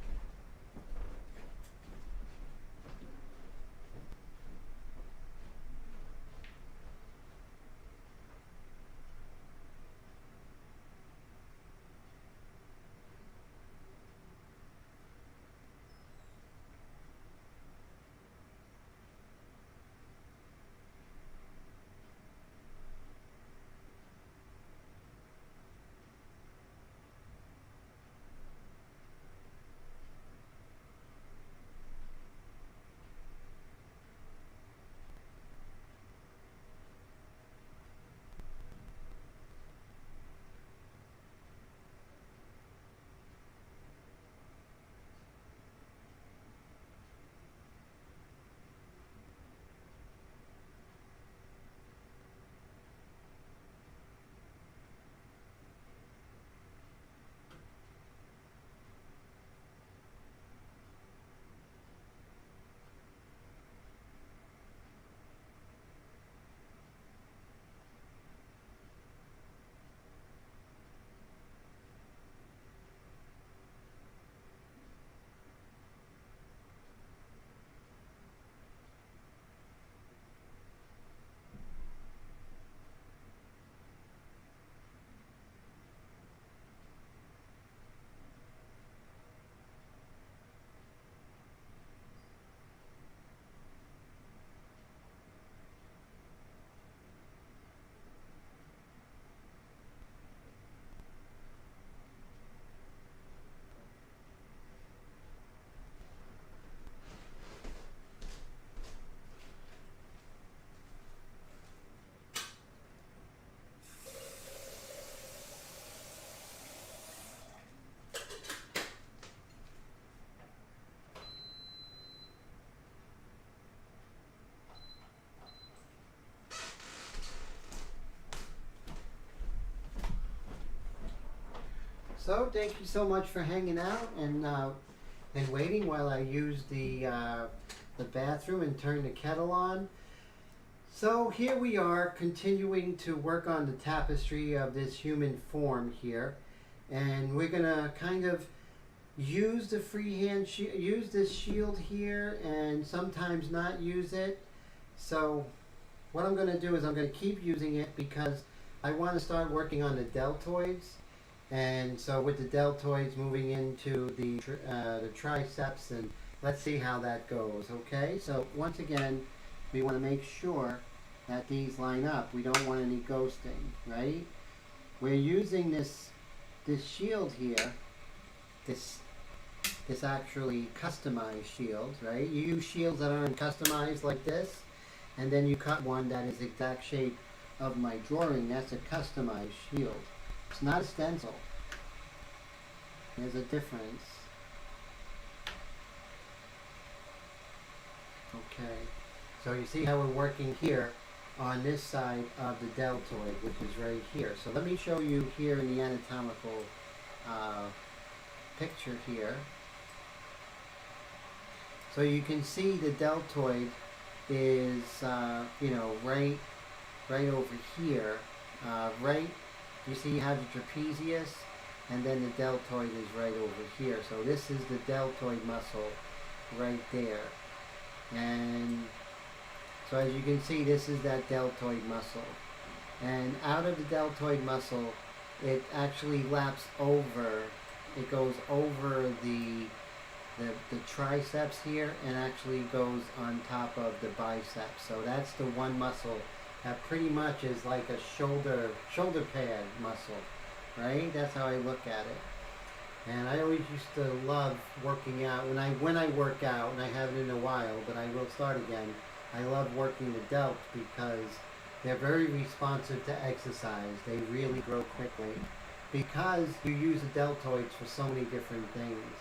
So thank you so much for hanging out and waiting while I used the bathroom and turned the kettle on. So here we are continuing to work on the tapestry of this human form here, and we're gonna kind of use the freehand use this shield here and sometimes not use it. So what I'm going to do is I'm going to keep using it because I want to start working on the deltoids, and so with the deltoids moving into the triceps, and let's see how that goes. Okay, so once again we want to make sure that these line up. We don't want any ghosting, right? We're using this shield here, this actually customized shield, right? You use shields that aren't customized like this, and then you cut one that is the exact shape of my drawing. That's a customized shield. It's not a stencil. There's a difference. Okay, so you see how we're working here on this side of the deltoid, which is right here. So let me show you here in the anatomical picture here. So you can see the deltoid is, right over here. Right, you see you have the trapezius, and then the deltoid is right over here. So this is the deltoid muscle right there. And so as you can see, this is that deltoid muscle. And out of the deltoid muscle, it actually laps over, it goes over the triceps here and actually goes on top of the biceps. So that's the one muscle that pretty much is like a shoulder pad muscle, right? That's how I look at it. And I always used to love working out. When I work out, and I haven't in a while, but I will start again, I love working the delts because they're very responsive to exercise. They really grow quickly because you use the deltoids for so many different things.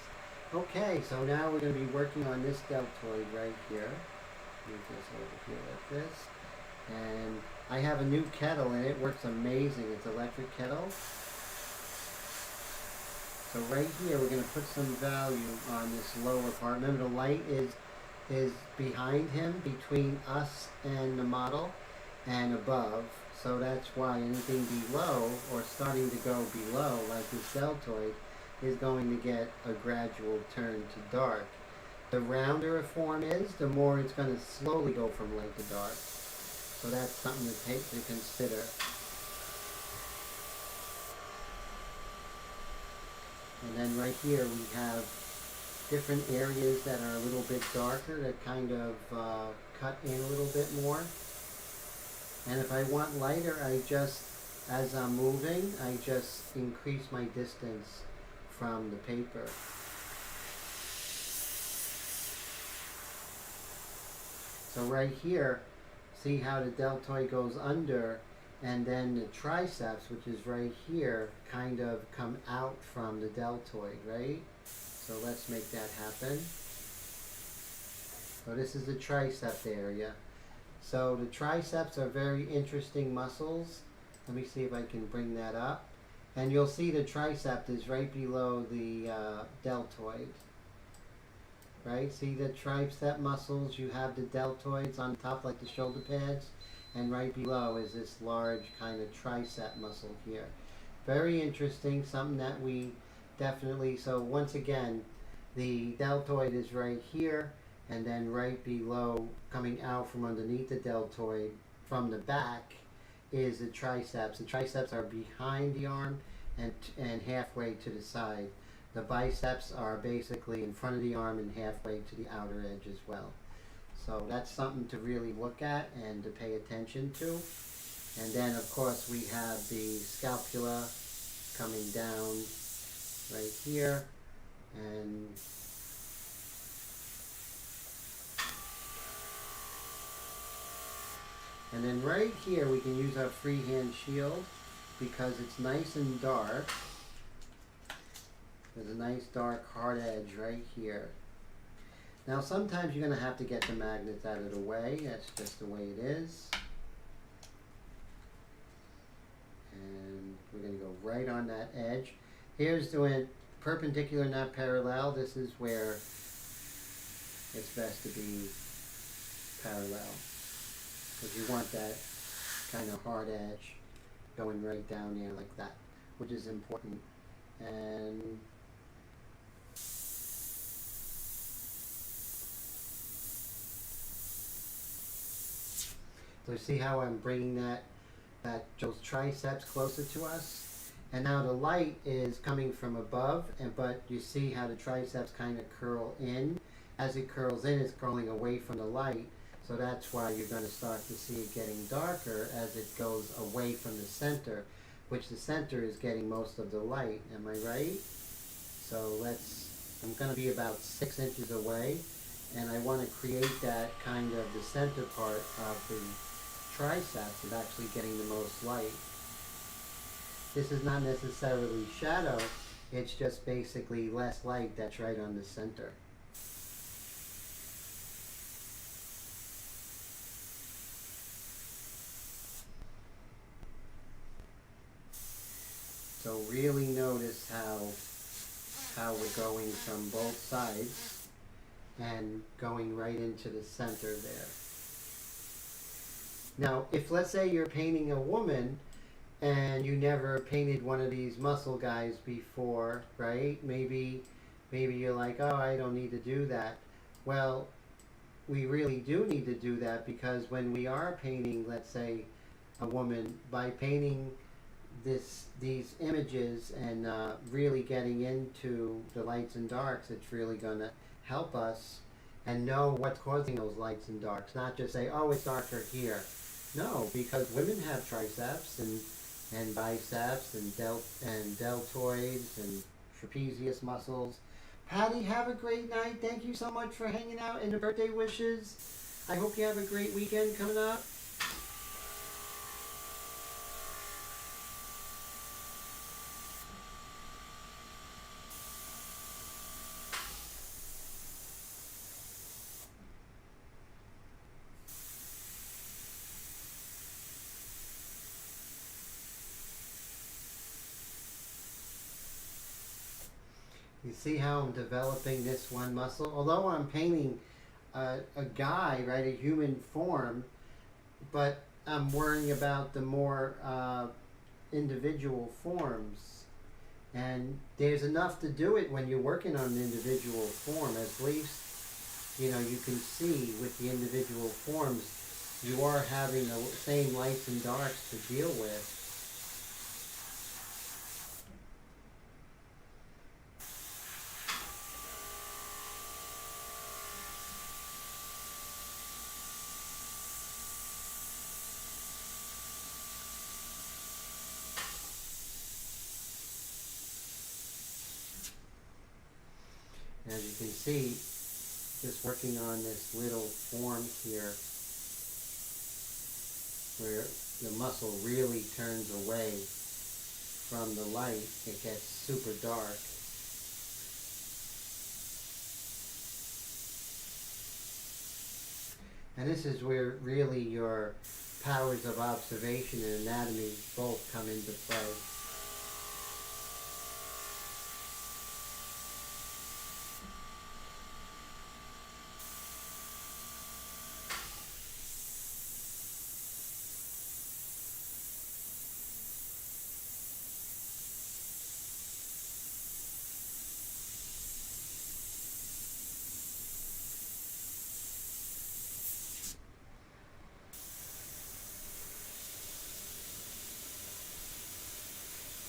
Okay, so now we're going to be working on this deltoid right here. Move this over here like this. And I have a new kettle and it works amazing. It's an electric kettle. So right here we're going to put some value on this lower part. Remember, the light is behind him, between us and the model, and above. So that's why anything below or starting to go below, like this deltoid, is going to get a gradual turn to dark. The rounder a form is, the more it's going to slowly go from light to dark. So that's something to consider. And then right here we have different areas that are a little bit darker that kind of cut in a little bit more. And if I want lighter, as I'm moving, I just increase my distance from the paper. So right here, see how the deltoid goes under, and then the triceps, which is right here, kind of come out from the deltoid, right? So let's make that happen. So this is the tricep area. So the triceps are very interesting muscles. Let me see if I can bring that up. And you'll see the tricep is right below the deltoid. Right? See the tricep muscles? You have the deltoids on top like the shoulder pads. And right below is this large kind of tricep muscle here. Very interesting, something that we definitely, so once again, the deltoid is right here, and then right below, coming out from underneath the deltoid, from the back, is the triceps. The triceps are behind the arm and halfway to the side. The biceps are basically in front of the arm and halfway to the outer edge as well. So that's something to really look at and to pay attention to. And then of course we have the scapula coming down right here, and then right here we can use our freehand shield because it's nice and dark. There's a nice dark hard edge right here. Now sometimes you're going to have to get the magnets out of the way. That's just the way it is. And we're going to go right on that edge. Here's doing perpendicular, not parallel. This is where it's best to be parallel, because you want that kind of hard edge going right down there like that, which is important. And so see how I'm bringing those triceps closer to us? And now the light is coming from above, but you see how the triceps kind of curl in. As it curls in, it's curling away from the light. So that's why you're going to start to see it getting darker as it goes away from the center, which the center is getting most of the light. Am I right? So I'm going to be about 6 inches away, and I want to create that kind of the center part of the triceps is actually getting the most light. This is not necessarily shadow, it's just basically less light that's right on the center. So really notice how we're going from both sides and going right into the center there. Now, if let's say you're painting a woman and you never painted one of these muscle guys before, right? Maybe you're like, oh, I don't need to do that. Well, we really do need to do that, because when we are painting, let's say, a woman, by painting these images and really getting into the lights and darks, it's really going to help us and know what's causing those lights and darks. Not just say, oh, it's darker here. No, because women have triceps and biceps and deltoids and trapezius muscles. Patty, have a great night. Thank you so much for hanging out and the birthday wishes. I hope you have a great weekend coming up. You see how I'm developing this one muscle? Although I'm painting a guy, right, a human form, but I'm worrying about the more individual forms. And there's enough to do it when you're working on an individual form. At least, you can see with the individual forms, you are having the same lights and darks to deal with. As you can see, just working on this little form here, where the muscle really turns away from the light, it gets super dark. And this is where really your powers of observation and anatomy both come into play.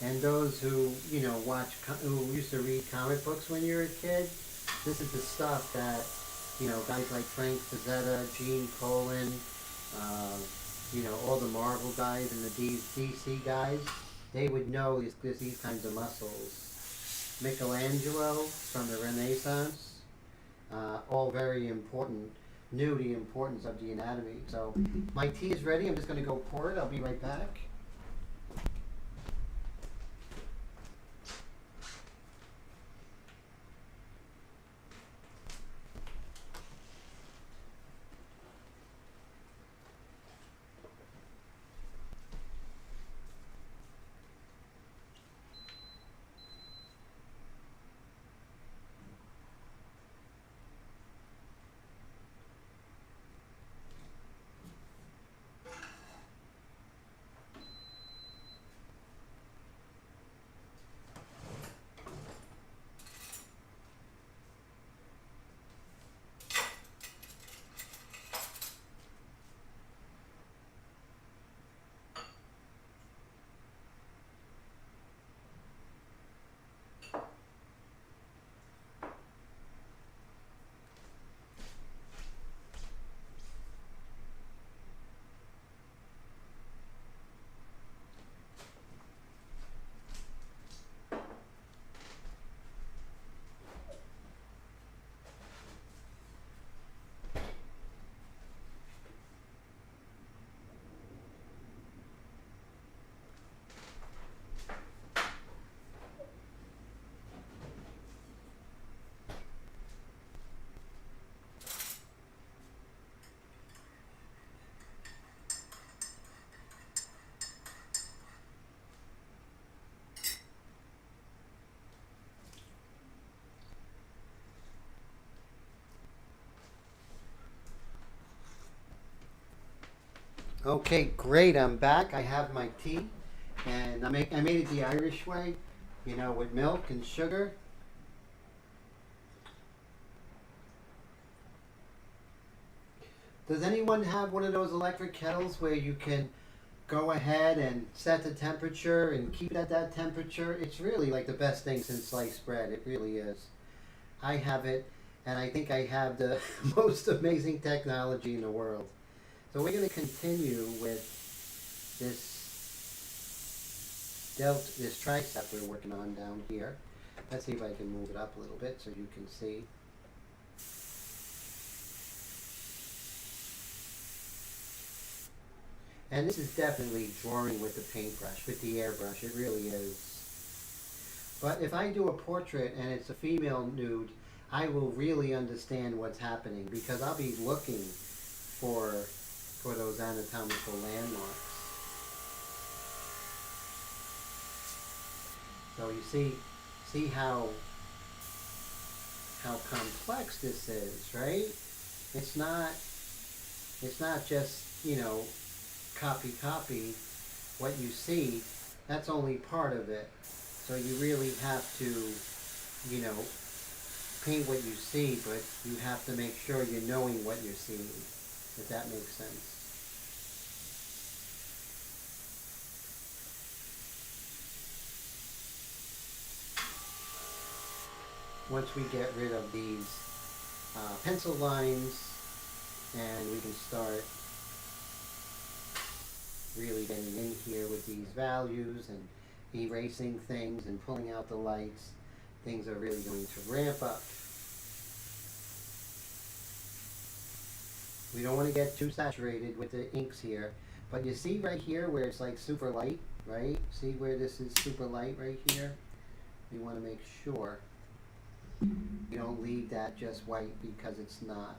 And those who, who used to read comic books when you were a kid, this is the stuff that, guys like Frank Frazetta, Gene Colan, all the Marvel guys and the DC guys, they would know these kinds of muscles. Michelangelo from the Renaissance, all very important, knew the importance of the anatomy. So my tea is ready. I'm just going to go pour it. I'll be right back. Okay, great. I'm back. I have my tea, and I made it the Irish way, you know, with milk and sugar. Does anyone have one of those electric kettles where you can go ahead and set the temperature and keep it at that temperature? It's really like the best thing since sliced bread. It really is. I have it, and I think I have the most amazing technology in the world. So we're going to continue with this tricep we're working on down here. Let's see if I can move it up a little bit so you can see. And this is definitely drawing with the paintbrush, with the airbrush. It really is. But if I do a portrait and it's a female nude, I will really understand what's happening because I'll be looking for those anatomical landmarks. So you see how complex this is, right? It's not just, you know, copy what you see. That's only part of it. So you really have to, you know, paint what you see, but you have to make sure you're knowing what you're seeing, if that makes sense. Once we get rid of these pencil lines, and we can start really getting in here with these values and erasing things and pulling out the lights, things are really going to ramp up. We don't want to get too saturated with the inks here, but you see right here where it's like super light, right? See where this is super light right here? You want to make sure you don't leave that just white because it's not.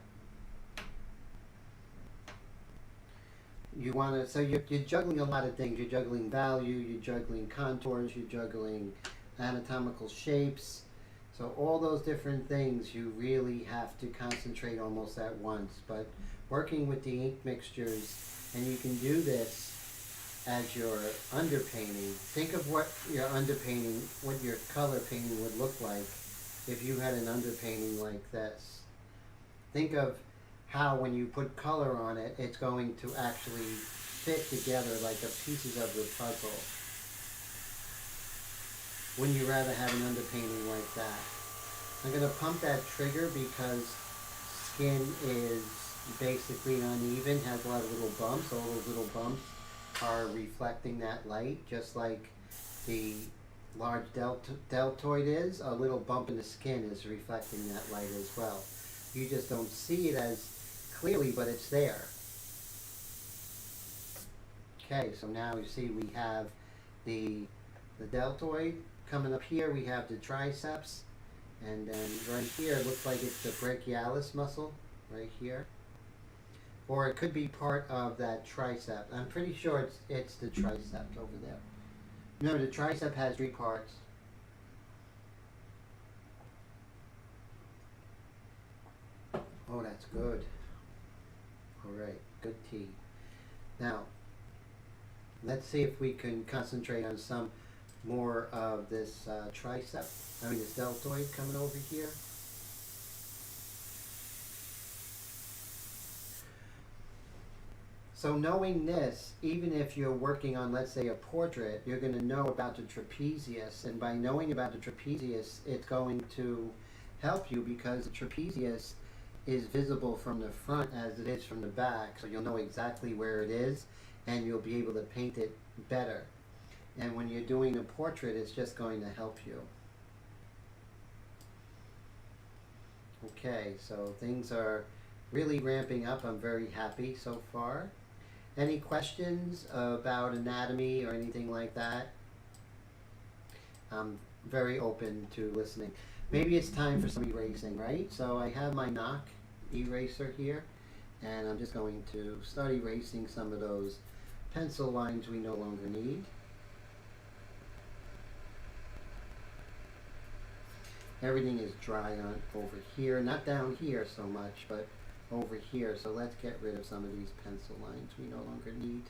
You want to, so you're juggling a lot of things. You're juggling value, you're juggling contours, you're juggling anatomical shapes. So all those different things you really have to concentrate almost at once. But working with the ink mixtures, and you can do this as your underpainting. Think of what your underpainting, what your color painting would look like if you had an underpainting like this. Think of how when you put color on it, it's going to actually fit together like the pieces of the puzzle. Wouldn't you rather have an underpainting like that? I'm going to pump that trigger because skin is basically uneven, has a lot of little bumps. All those little bumps are reflecting that light, just like the large deltoid is. A little bump in the skin is reflecting that light as well. You just don't see it as clearly, but it's there. Okay, so now you see we have the deltoid coming up here. We have the triceps, and then right here it looks like it's the brachialis muscle right here, or it could be part of that tricep. I'm pretty sure it's the triceps over there. Remember, the tricep has 3 parts. Oh, that's good. All right, good tea. Now, let's see if we can concentrate on some more of this this deltoid coming over here. So knowing this, even if you're working on, let's say, a portrait, you're going to know about the trapezius. And by knowing about the trapezius, it's going to help you because the trapezius is visible from the front as it is from the back. So you'll know exactly where it is, and you'll be able to paint it better. And when you're doing a portrait, it's just going to help you. Okay, so things are really ramping up. I'm very happy so far. Any questions about anatomy or anything like that? I'm very open to listening. Maybe it's time for some erasing, right? So I have my knock eraser here, and I'm just going to start erasing some of those pencil lines we no longer need. Everything is dry on over here, not down here so much, but over here. So let's get rid of some of these pencil lines we no longer need.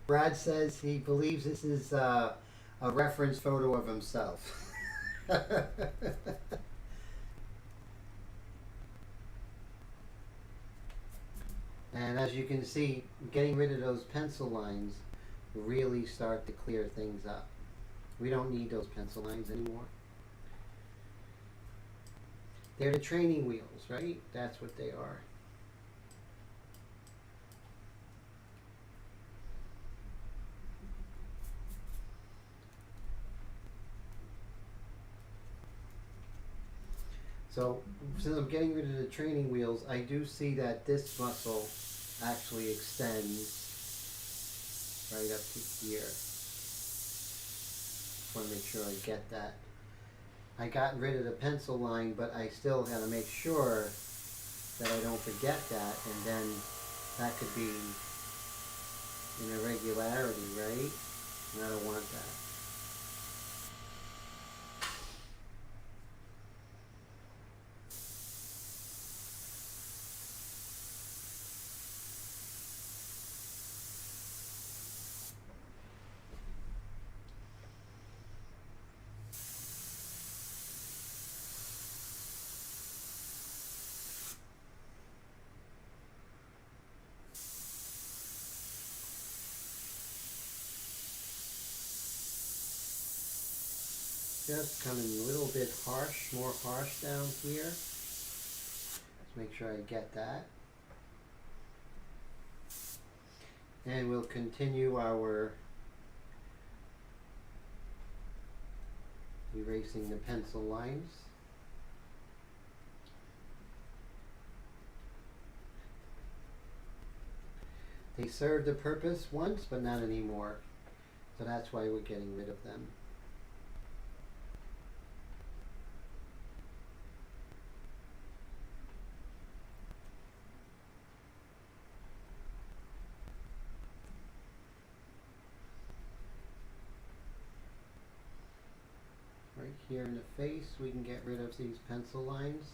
Brad says he believes this is a reference photo of himself. And as you can see, getting rid of those pencil lines really start to clear things up. We don't need those pencil lines anymore. They're the training wheels, right? That's what they are. So since I'm getting rid of the training wheels, I do see that this muscle actually extends right up to here. Just want to make sure I get that. I got rid of the pencil line, but I still got to make sure that I don't forget that, and then that could be an irregularity, right? And I don't want that. Just coming a little bit harsh, more harsh down here. Let's make sure I get that. And we'll continue our erasing the pencil lines. They served a purpose once, but not anymore. So that's why we're getting rid of them. Right here in the face, we can get rid of these pencil lines.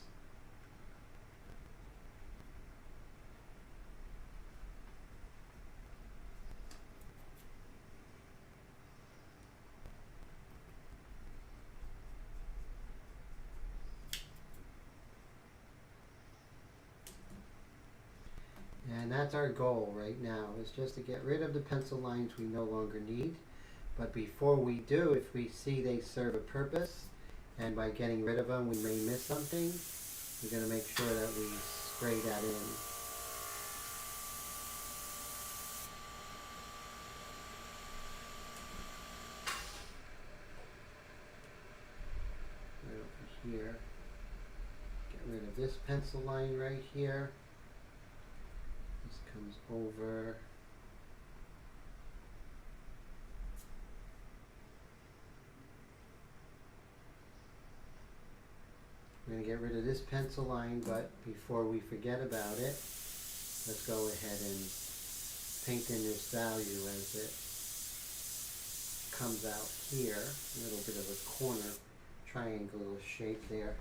And that's our goal right now, is just to get rid of the pencil lines we no longer need. But before we do, if we see they serve a purpose, and by getting rid of them we may miss something, we're going to make sure that we spray that in. Right over here. Get rid of this pencil line right here. This comes over. We're going to get rid of this pencil line, but before we forget about it, let's go ahead and paint in this value as it comes out here. A little bit of a corner triangular shape there.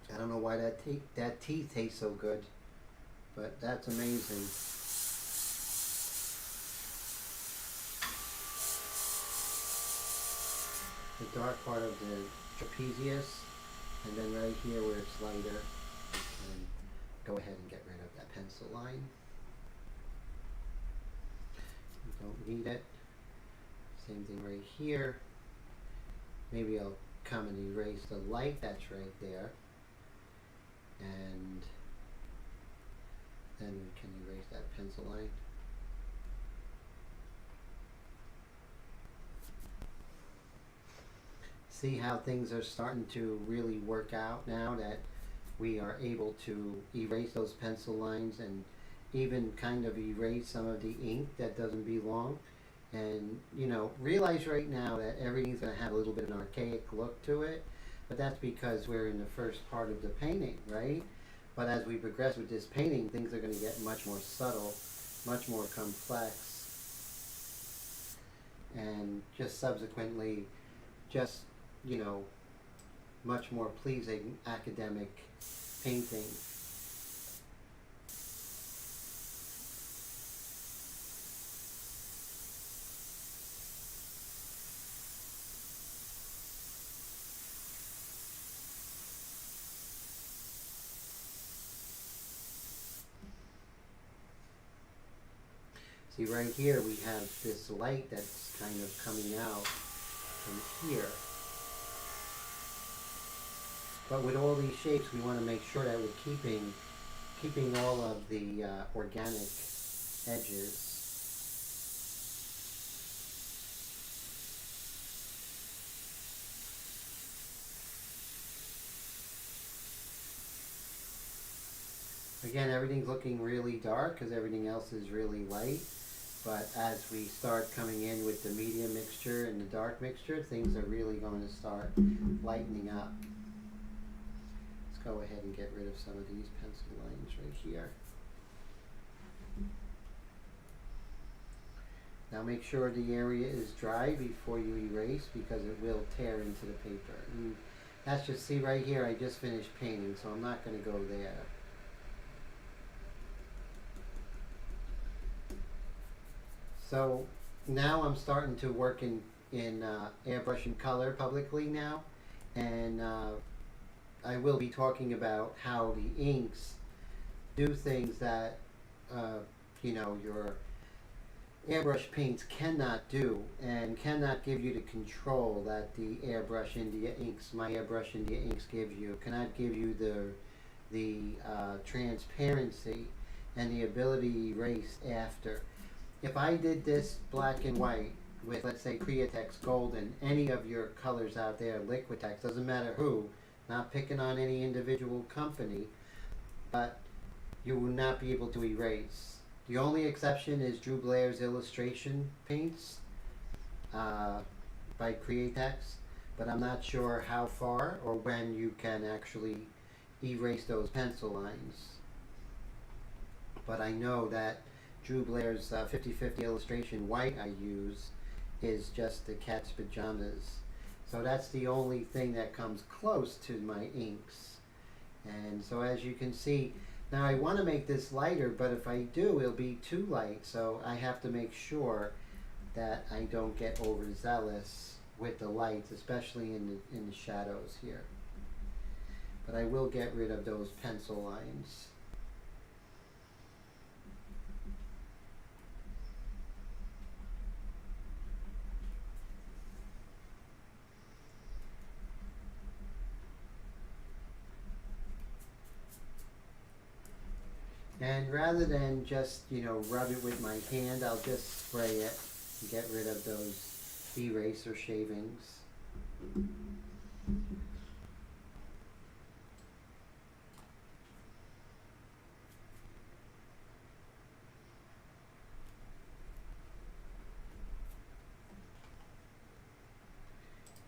I don't know why that tea tastes so good, but that's amazing. The dark part of the trapezius, and then right here where it's lighter, and go ahead and get rid of that pencil line. You don't need it. Same thing right here. Maybe I'll come and erase the light that's right there. And Then we can erase that pencil line. See how things are starting to really work out now that we are able to erase those pencil lines and even kind of erase some of the ink that doesn't belong. And you know, realize right now that everything's going to have a little bit of an archaic look to it, but that's because we're in the first part of the painting, right? But as we progress with this painting, things are going to get much more subtle, much more complex, and just subsequently, just, you know, much more pleasing academic painting. See, right here we have this light that's kind of coming out from here. But with all these shapes, we want to make sure that we're keeping all of the organic edges. Again, everything's looking really dark because everything else is really light. But as we start coming in with the medium mixture and the dark mixture, things are really going to start lightening up. Let's go ahead and get rid of some of these pencil lines right here. Now make sure the area is dry before you erase because it will tear into the paper. And that's just, see right here, I just finished painting, so I'm not going to go there. So now I'm starting to work in airbrush and color publicly now, and I will be talking about how the inks do things that you know, your airbrush paints cannot do, and cannot give you the control that the Airbrush India inks, my Airbrush India inks, give you. Cannot give you the transparency and the ability to erase after. If I did this black and white with, let's say, Createx Golden, any of your colors out there, Liquitex, doesn't matter who, not picking on any individual company, but you will not be able to erase. The only exception is Drew Blair's illustration paints by Createx, but I'm not sure how far or when you can actually erase those pencil lines. But I know that Drew Blair's 50/50 illustration white I use is just the cat's pajamas. So that's the only thing that comes close to my inks. And so as you can see, now I want to make this lighter, but if I do, it'll be too light. So I have to make sure that I don't get overzealous with the lights, especially in the shadows here. But I will get rid of those pencil lines. And rather than just, you know, rub it with my hand, I'll just spray it and get rid of those eraser shavings.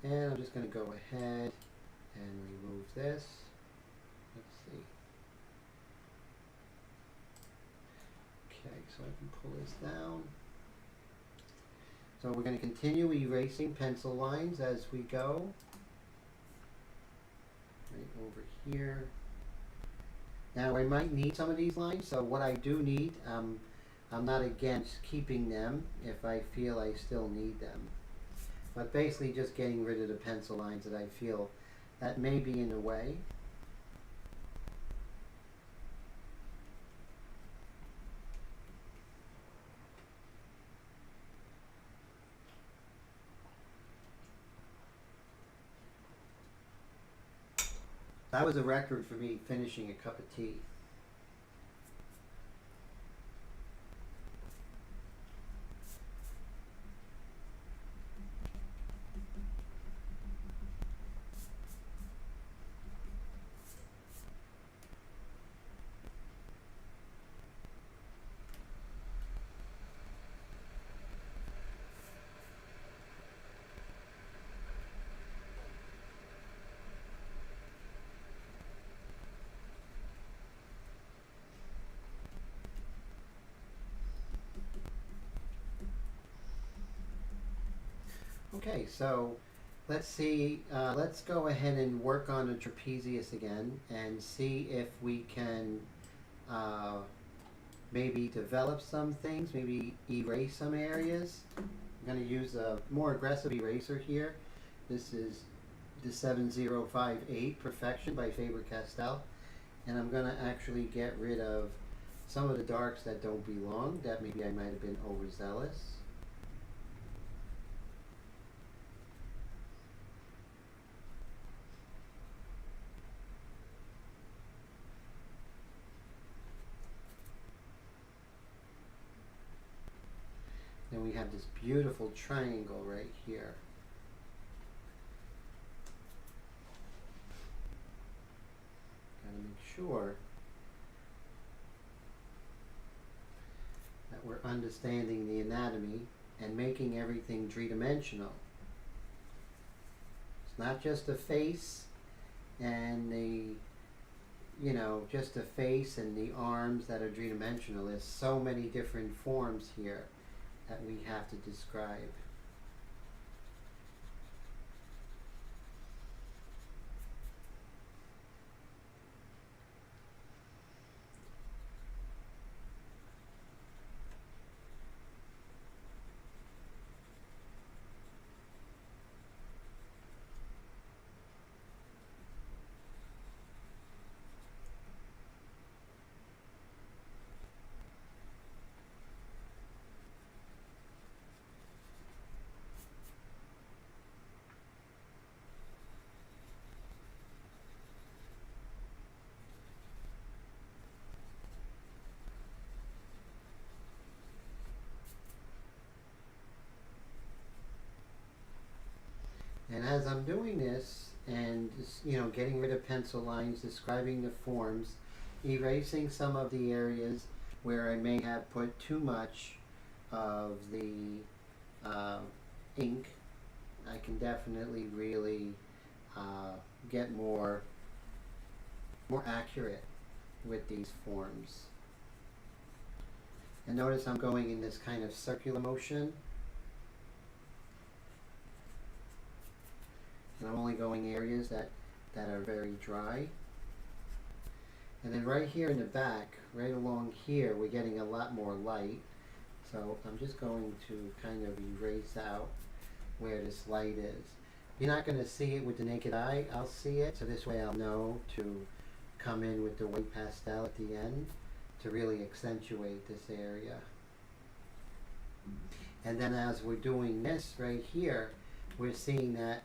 And I'm just going to go ahead and remove this. Let's see. Okay, so I can pull this down. So we're going to continue erasing pencil lines as we go. Right over here. Now I might need some of these lines, so what I do need, I'm not against keeping them if I feel I still need them. But basically just getting rid of the pencil lines that I feel that may be in the way. That was a record for me finishing a cup of tea. Okay, so let's see, let's go ahead and work on a trapezius again and see if we can uh, maybe develop some things, maybe erase some areas. I'm going to use a more aggressive eraser here. This is the 7058 Perfection by Faber-Castell. And I'm going to actually get rid of some of the darks that don't belong, that maybe I might have been overzealous. Then we have this beautiful triangle right here. Gotta make sure that we're understanding the anatomy and making everything three-dimensional. It's not just a face and the, you know, just a face and the arms that are three-dimensional. There's so many different forms here that we have to describe. And as I'm doing this and, you know, getting rid of pencil lines, describing the forms, erasing some of the areas where I may have put too much of the ink, I can definitely really get more accurate with these forms. And notice I'm going in this kind of circular motion. And I'm only going areas that are very dry. And then right here in the back, right along here, we're getting a lot more light. So I'm just going to kind of erase out where this light is. You're not going to see it with the naked eye. I'll see it, so this way I'll know to come in with the white pastel at the end to really accentuate this area. And then as we're doing this right here, we're seeing that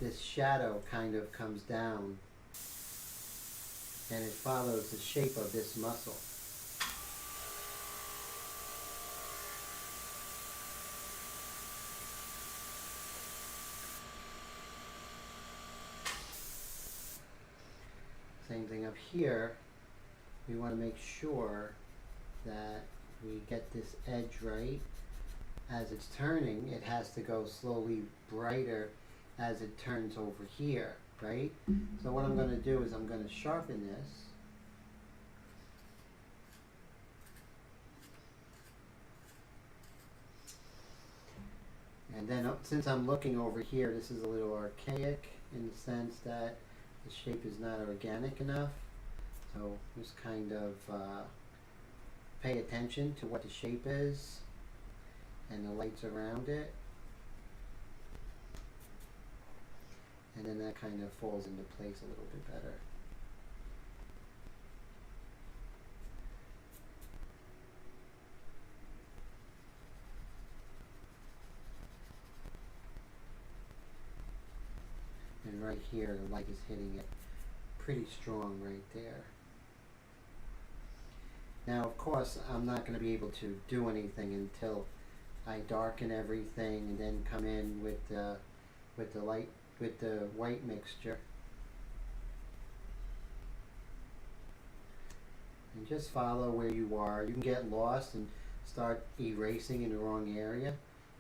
this shadow kind of comes down and it follows the shape of this muscle. Same thing up here. We want to make sure that we get this edge right. As it's turning, it has to go slowly brighter as it turns over here, right? So what I'm going to do is I'm going to sharpen this. And then since I'm looking over here, this is a little archaic in the sense that the shape is not organic enough. So just kind of pay attention to what the shape is and the lights around it. And then that kind of falls into place a little bit better. And right here, the light is hitting it pretty strong right there. Now, of course, I'm not going to be able to do anything until I darken everything and then come in with the light, with the white mixture. And just follow where you are. You can get lost and start erasing in the wrong area.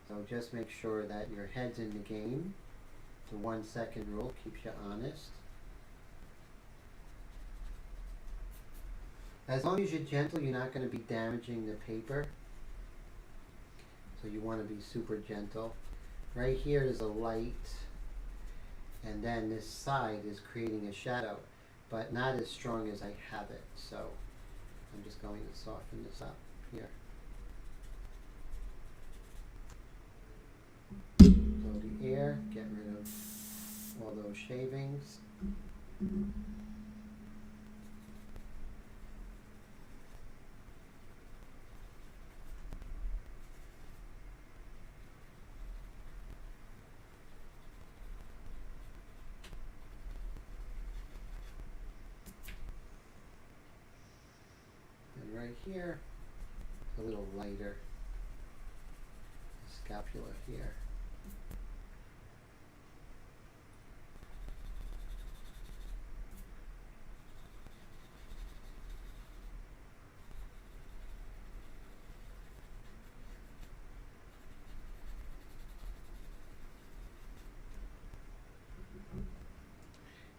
So just make sure that your head's in the game. The 1 second rule keeps you honest. As long as you're gentle, you're not going to be damaging the paper. So you want to be super gentle. Right here is a light, and then this side is creating a shadow, but not as strong as I have it. So I'm just going to soften this up here. Blow the air, get rid of all those shavings. And right here, a little lighter scapula here.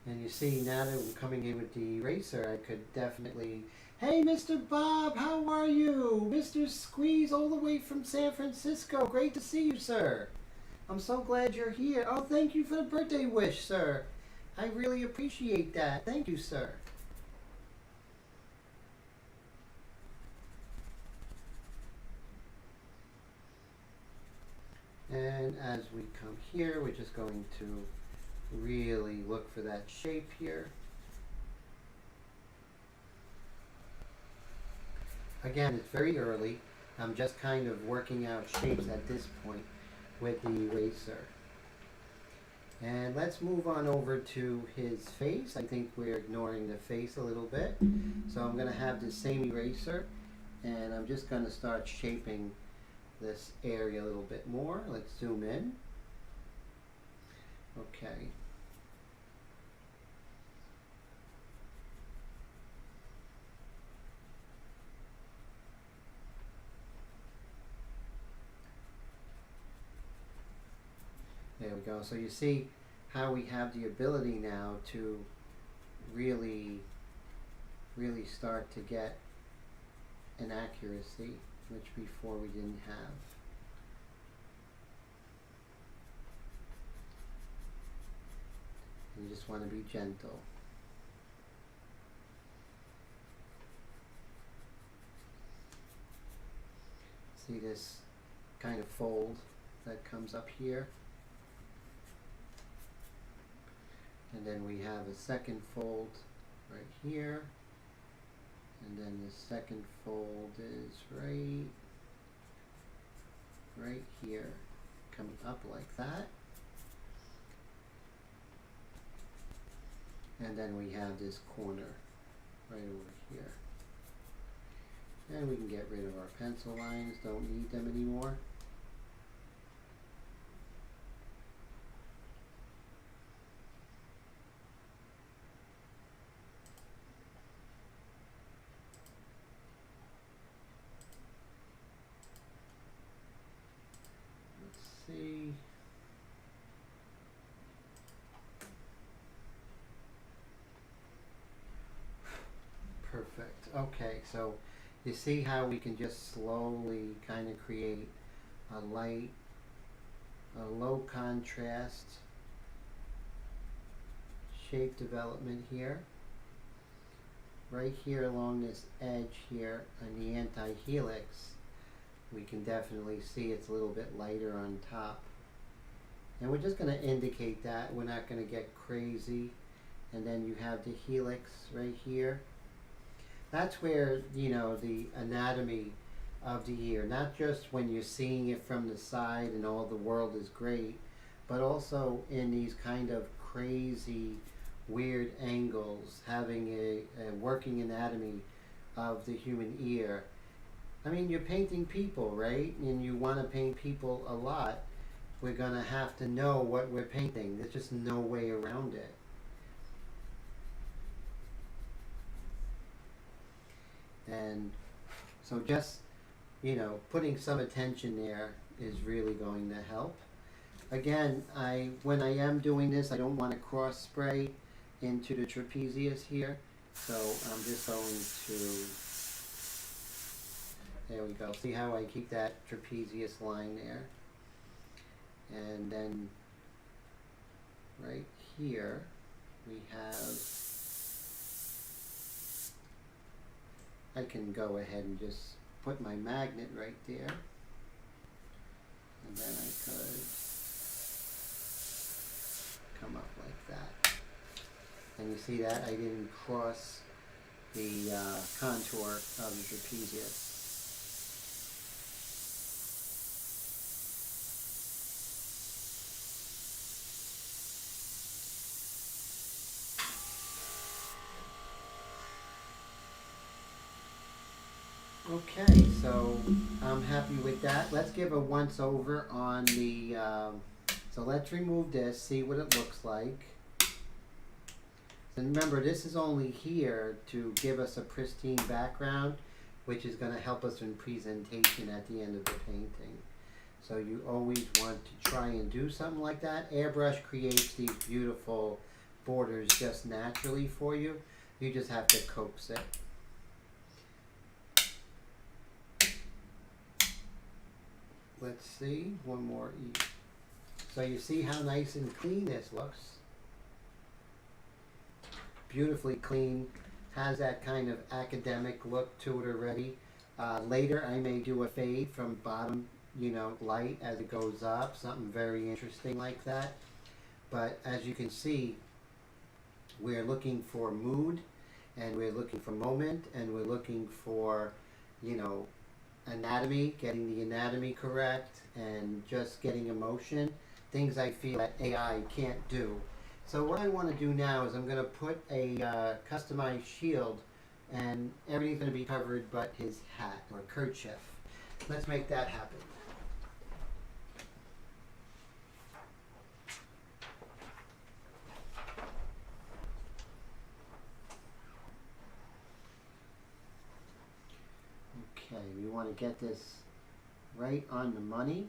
And you see, now that I'm coming in with the eraser, I could definitely, hey, Mr. Bob, how are you? Mr. Squeeze, all the way from San Francisco. Great to see you, sir. I'm so glad you're here. Oh, thank you for the birthday wish, sir. I really appreciate that. Thank you, sir. And as we come here, we're just going to really look for that shape here. Again, it's very early. I'm just kind of working out shapes at this point with the eraser. And let's move on over to his face. I think we're ignoring the face a little bit. So I'm going to have the same eraser, and I'm just going to start shaping this area a little bit more. Let's zoom in. Okay. There we go. So you see how we have the ability now to really start to get an accuracy, which before we didn't have. You just want to be gentle. See this kind of fold that comes up here? And then we have a second fold right here. And then the second fold is right here, coming up like that. And then we have this corner right over here. And we can get rid of our pencil lines, don't need them anymore. See. Perfect. Okay, so you see how we can just slowly kind of create a light, a low contrast shape development here. Right here along this edge here on the anti-helix, we can definitely see it's a little bit lighter on top. And we're just going to indicate that. We're not going to get crazy. And then you have the helix right here. That's where, you know, the anatomy of the ear, not just when you're seeing it from the side and all the world is great, but also in these kind of crazy, weird angles, having a working anatomy of the human ear. I mean, you're painting people, right? And you want to paint people a lot. We're going to have to know what we're painting. There's just no way around it. And so just, you know, putting some attention there is really going to help. Again, when I am doing this, I don't want to cross spray into the trapezius here. So I'm just going to, there we go. See how I keep that trapezius line there? And then right here we have, I can go ahead and just put my magnet right there, and then I could come up like that. And you see that I didn't cross the contour of the trapezius. Okay, so I'm happy with that. Let's give a once over on the, so let's remove this, see what it looks like. And remember, this is only here to give us a pristine background, which is going to help us in presentation at the end of the painting. So you always want to try and do something like that. Airbrush creates these beautiful borders just naturally for you. You just have to coax it. Let's see, one more. So you see how nice and clean this looks. Beautifully clean, has that kind of academic look to it already. Later I may do a fade from bottom, light as it goes up, something very interesting like that. But as you can see, we're looking for mood, and we're looking for moment, and we're looking for, anatomy, getting the anatomy correct, and just getting emotion, things I feel that AI can't do. So what I want to do now is I'm going to put a customized shield, and everything's going to be covered but his hat or kerchief. Let's make that happen. Okay, we want to get this right on the money.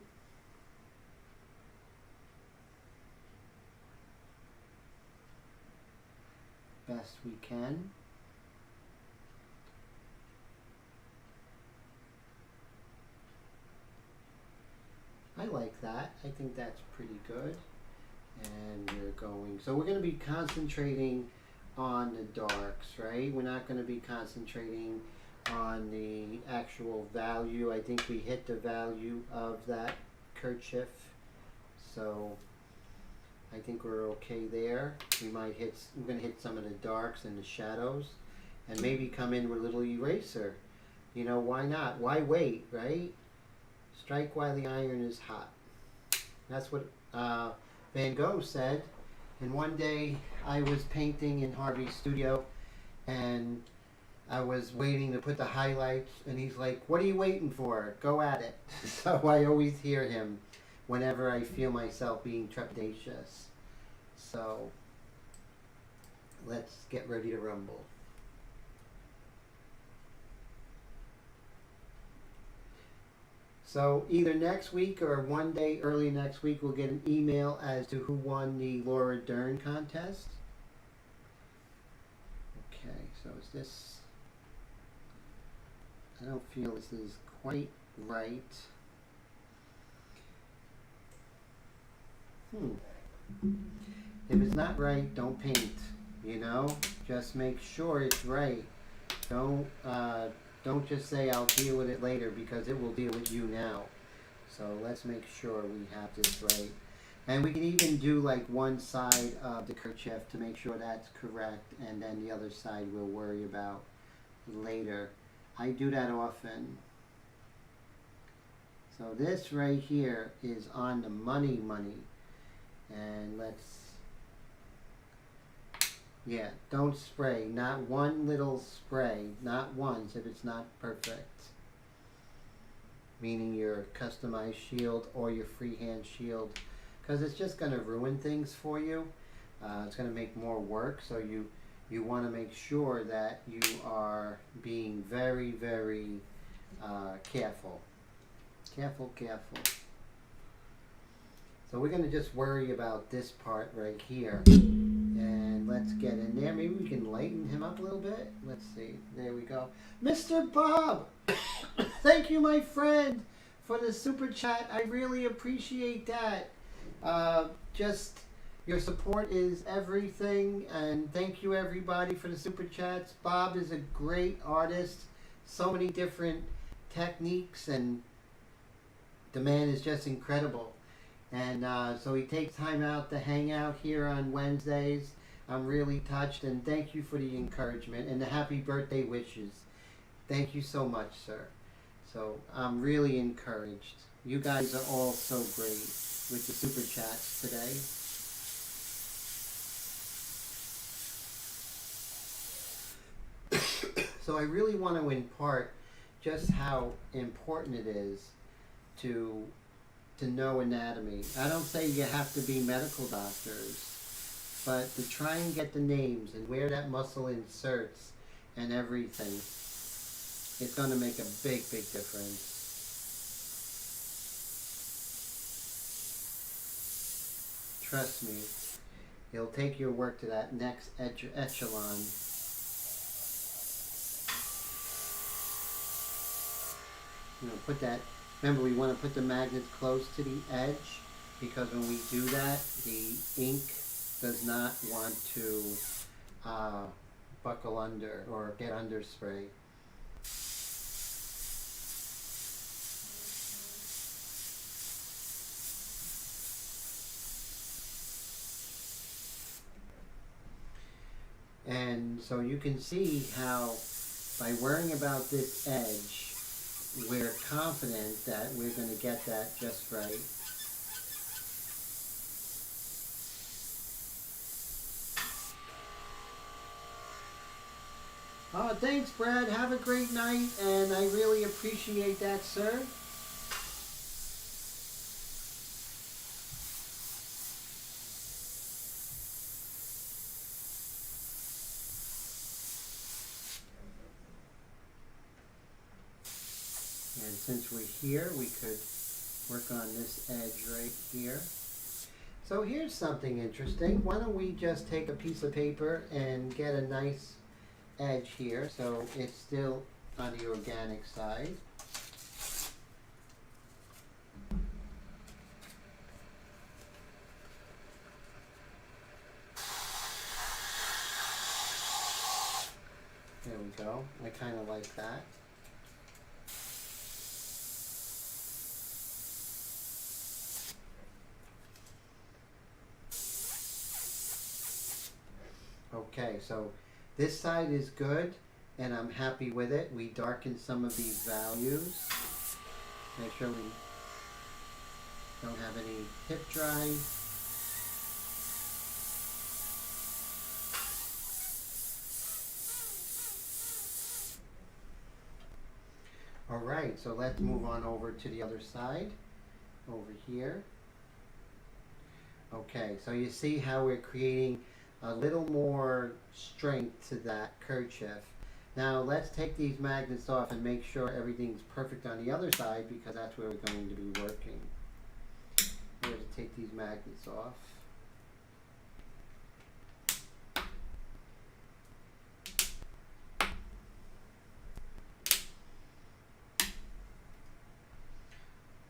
Best we can. I like that. I think that's pretty good. And we're going to be concentrating on the darks, right? We're not going to be concentrating on the actual value. I think we hit the value of that kerchief, so I think we're okay there. We're going to hit some of the darks and the shadows, and maybe come in with a little eraser. Why not? Why wait, right? Strike while the iron is hot. That's what Van Gogh said. And one day I was painting in Harvey's studio, and I was waiting to put the highlights, and he's like, "What are you waiting for? Go at it." So I always hear him whenever I feel myself being trepidatious. So let's get ready to rumble. So either next week or one day early next week, we'll get an email as to who won the Laura Dern contest. Okay, so is this... I don't feel this is quite right. If it's not right, don't paint, Just make sure it's right. Don't just say I'll deal with it later, because it will deal with you now. So let's make sure we have this right. And we can even do like one side of the kerchief to make sure that's correct, and then the other side we'll worry about later. I do that often. So this right here is on the money. And don't spray. Not one little spray. Not once if it's not perfect. Meaning your customized shield or your freehand shield. Because it's just going to ruin things for you. It's going to make more work. So you want to make sure that you are being very, very careful. Careful. So we're going to just worry about this part right here. And let's get in there. Maybe we can lighten him up a little bit. Let's see. There we go. Mr. Bob! Thank you, my friend, for the super chat. I really appreciate that. Just your support is everything, and thank you everybody for the super chats. Bob is a great artist, so many different techniques, and the man is just incredible. And so he takes time out to hang out here on Wednesdays. I'm really touched, and thank you for the encouragement and the happy birthday wishes. Thank you so much, sir. So I'm really encouraged. You guys are all so great with the super chats today. So I really want to impart just how important it is to know anatomy. I don't say you have to be medical doctors, but to try and get the names and where that muscle inserts and everything, it's going to make a big, big difference. Trust me, it'll take your work to that next echelon. You know, put that, remember we want to put the magnets close to the edge, because when we do that, the ink does not want to buckle under or get under spray. And so you can see how by worrying about this edge, we're confident that we're going to get that just right. Oh, thanks, Brad. Have a great night, and I really appreciate that, sir. And since we're here, we could work on this edge right here. So here's something interesting. Why don't we just take a piece of paper and get a nice edge here so it's still on the organic side. There we go. I kind of like that. Okay, so this side is good, and I'm happy with it. We darken some of these values. Make sure we don't have any tip dry. All right, so let's move on over to the other side, over here. Okay, so you see how we're creating a little more strength to that kerchief. Now let's take these magnets off and make sure everything's perfect on the other side, because that's where we're going to be working. We're going to take these magnets off.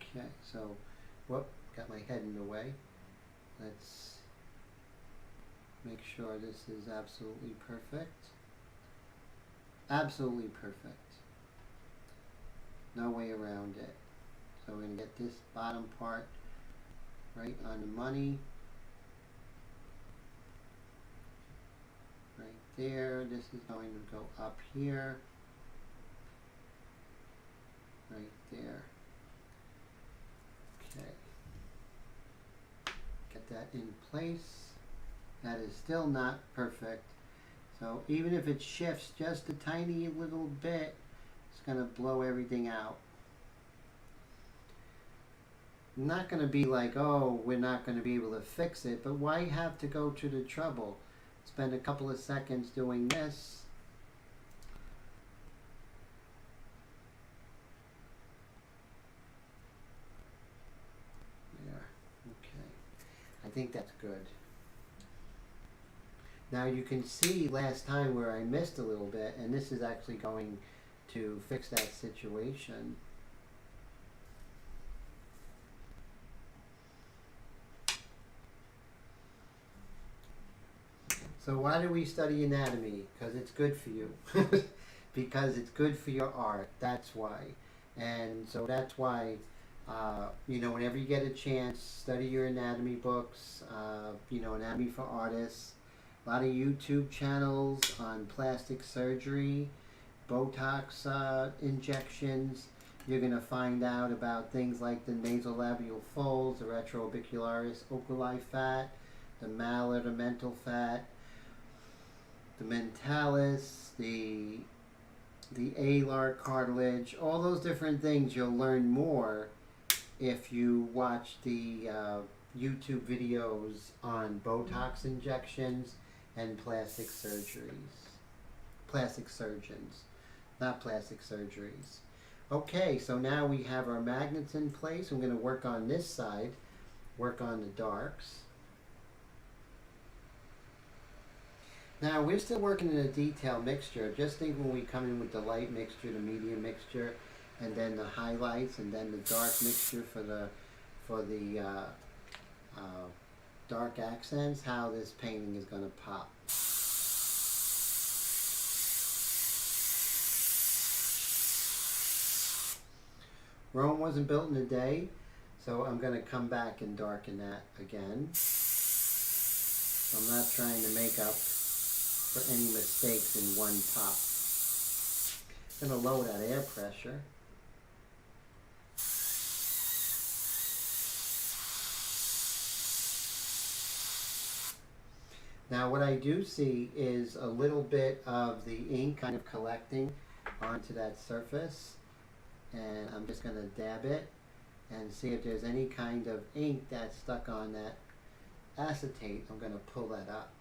Okay, so, whoop, got my head in the way. Let's make sure this is absolutely perfect. Absolutely perfect. No way around it. So we're going to get this bottom part right on the money. Right there. This is going to go up here. Right there. Okay. Get that in place. That is still not perfect. So even if it shifts just a tiny little bit, it's going to blow everything out. I'm not going to be like, oh, we're not going to be able to fix it, but why have to go to the trouble? Spend a couple of seconds doing this. There. Okay. I think that's good. Now you can see last time where I missed a little bit, and this is actually going to fix that situation. So why do we study anatomy? Because it's good for you. Because it's good for your art. That's why. And so that's why, whenever you get a chance, study your anatomy books, Anatomy for Artists. A lot of YouTube channels on plastic surgery, Botox injections. You're going to find out about things like the nasolabial folds, the retroorbicularis oculi fat, the malar, the mental fat, the mentalis, the alar cartilage, all those different things. You'll learn more if you watch the YouTube videos on Botox injections and plastic surgeries. Plastic surgeons, not plastic surgeries. Okay, so now we have our magnets in place. I'm going to work on this side, work on the darks. Now we're still working in a detail mixture. Just think when we come in with the light mixture, the medium mixture, and then the highlights, and then the dark mixture for the dark accents, how this painting is going to pop. Rome wasn't built in a day, so I'm going to come back and darken that again. I'm not trying to make up for any mistakes in one pop. I'm going to lower that air pressure. Now what I do see is a little bit of the ink kind of collecting onto that surface, and I'm just going to dab it and see if there's any kind of ink that's stuck on that acetate. I'm going to pull that up.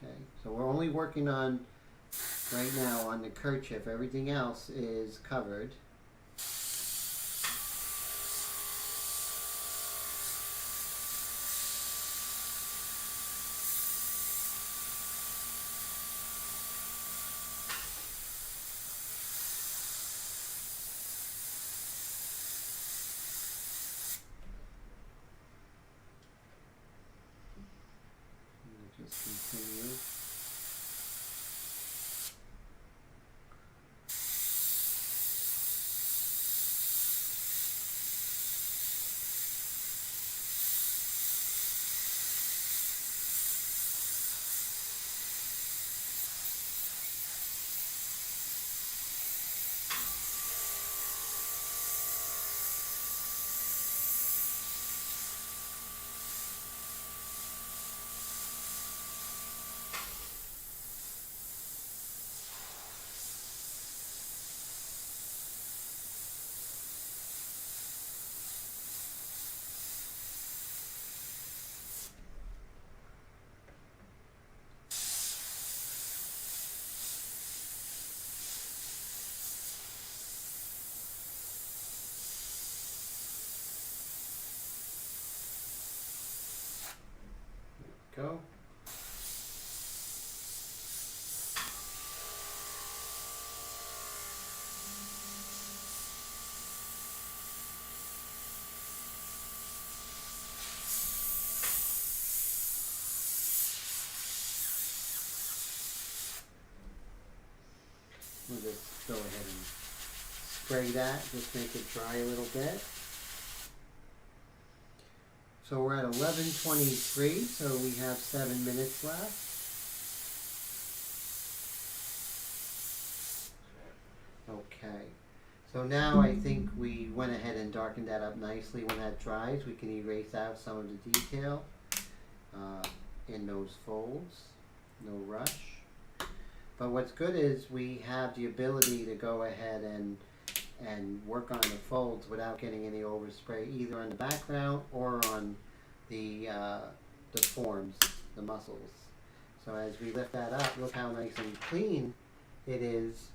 Okay, so we're only working on, right now, on the kerchief. Everything else is covered. Just continue. Go. We'll just go ahead and spray that, just make it dry a little bit. So we're at 11:23, so we have 7 minutes left. Okay, so now I think we went ahead and darkened that up nicely. When that dries, we can erase out some of the detail in those folds. No rush. But what's good is we have the ability to go ahead and work on the folds without getting any overspray, either on the background or on the forms, the muscles. So as we lift that up, look how nice and clean it is,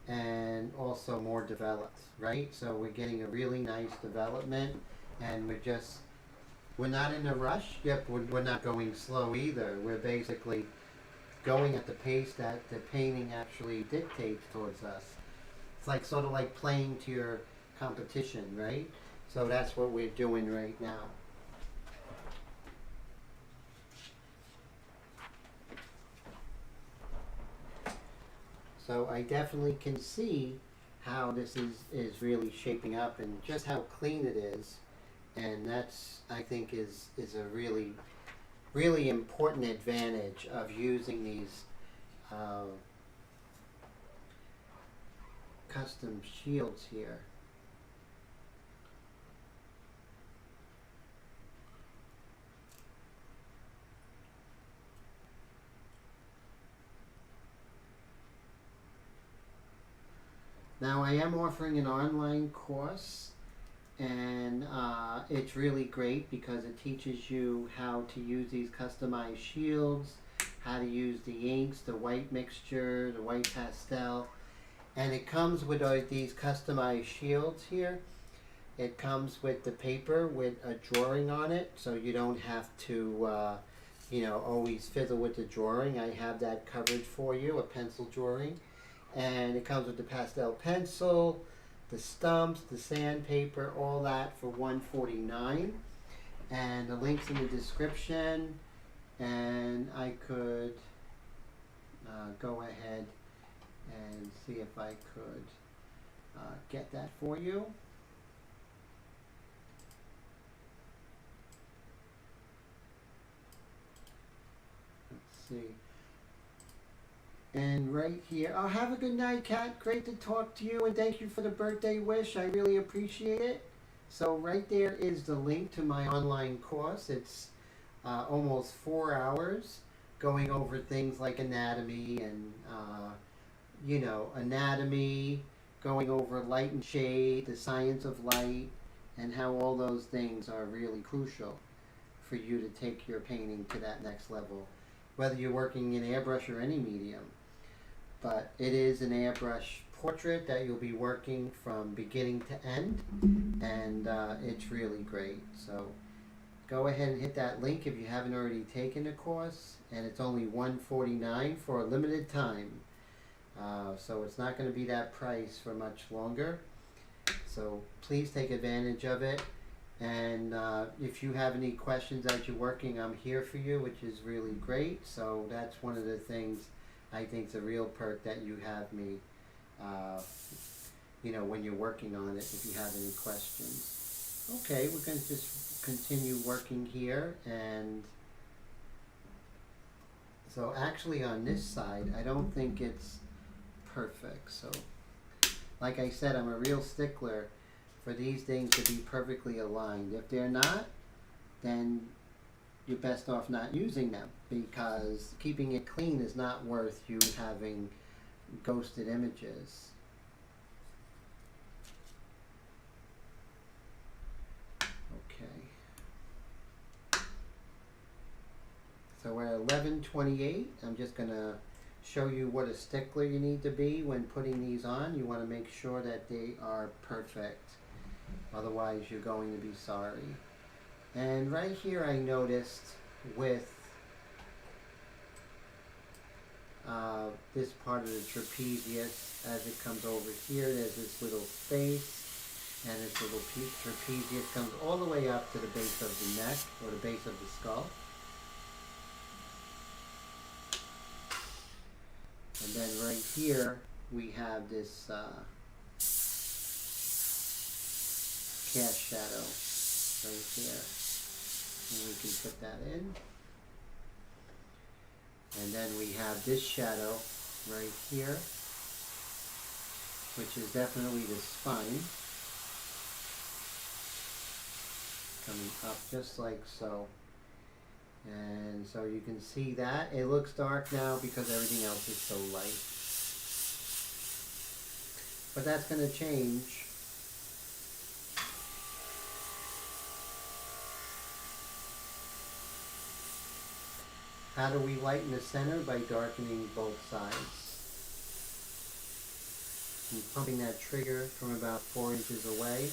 and also more developed, right? So we're getting a really nice development, and we're not in a rush. Yep, we're not going slow either. We're basically going at the pace that the painting actually dictates towards us. It's like sort of like playing to your competition, right? So that's what we're doing right now. So I definitely can see how this is really shaping up and just how clean it is. And that's, I think, is a really, really important advantage of using these uh, custom shields here. Now I am offering an online course, and it's really great because it teaches you how to use these customized shields, how to use the inks, the white mixture, the white pastel, and it comes with these customized shields here. It comes with the paper with a drawing on it, so you don't have to always fiddle with the drawing. I have that covered for you, a pencil drawing. And it comes with the pastel pencil, the stumps, the sandpaper, all that for $149. And the link's in the description. And I could go ahead and see if I could get that for you. Let's see. And right here, oh, have a good night, Kat. Great to talk to you, and thank you for the birthday wish. I really appreciate it. So right there is the link to my online course. It's almost 4 hours going over things like anatomy and, anatomy, going over light and shade, the science of light, and how all those things are really crucial for you to take your painting to that next level, whether you're working in airbrush or any medium. But it is an airbrush portrait that you'll be working from beginning to end, and it's really great. So go ahead and hit that link if you haven't already taken the course, and it's only $149 for a limited time. So it's not going to be that price for much longer. So please take advantage of it. And if you have any questions as you're working, I'm here for you, which is really great. So that's one of the things I think is a real perk that you have me, when you're working on it, if you have any questions. Okay, we're going to just continue working here. And so actually on this side, I don't think it's perfect. So like I said, I'm a real stickler for these things to be perfectly aligned. If they're not, then you're best off not using them, because keeping it clean is not worth you having ghosted images. Okay. So we're at 11:28. I'm just going to show you what a stickler you need to be when putting these on. You want to make sure that they are perfect. Otherwise, you're going to be sorry. And right here I noticed with this part of the trapezius, as it comes over here, there's this little space, and this little trapezius comes all the way up to the base of the neck, or the base of the skull. And then right here we have this cast shadow right here. And we can put that in. And then we have this shadow right here, which is definitely the spine, coming up just like so. And so you can see that. It looks dark now because everything else is so light. But that's going to change. How do we lighten the center? By darkening both sides. And pumping that trigger from about 4 inches away.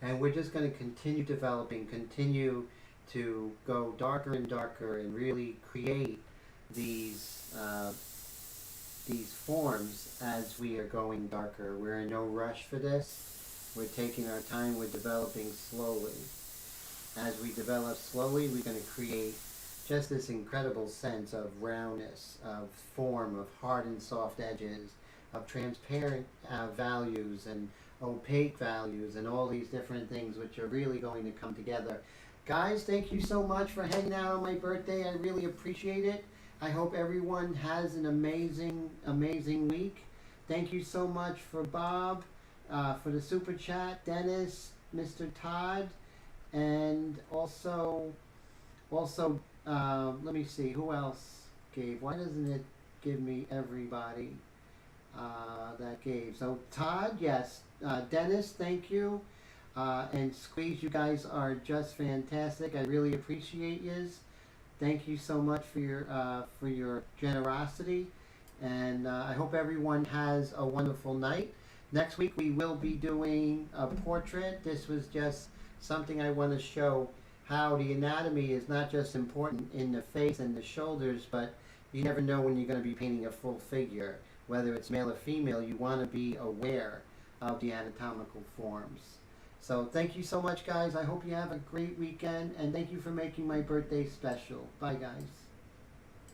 And we're just going to continue developing, continue to go darker and darker, and really create these forms as we are going darker. We're in no rush for this. We're taking our time, we're developing slowly. as we develop slowly, we're going to create just this incredible sense of roundness, of form, of hard and soft edges, of transparent values and opaque values, and all these different things which are really going to come together. Guys, thank you so much for hanging out on my birthday. I really appreciate it. I hope everyone has an amazing, amazing week. Thank you so much for Bob, for the super chat, Dennis, Mr. Todd, and also, let me see, who else gave? Why doesn't it give me everybody that gave? So Todd, yes. Dennis, thank you. And Squeeze, you guys are just fantastic. I really appreciate yous. Thank you so much for your generosity, and I hope everyone has a wonderful night. Next week we will be doing a portrait. This was just something I want to show how the anatomy is not just important in the face and the shoulders, but you never know when you're going to be painting a full figure, whether it's male or female. You want to be aware of the anatomical forms. So thank you so much, guys. I hope you have a great weekend, and thank you for making my birthday special. Bye, guys.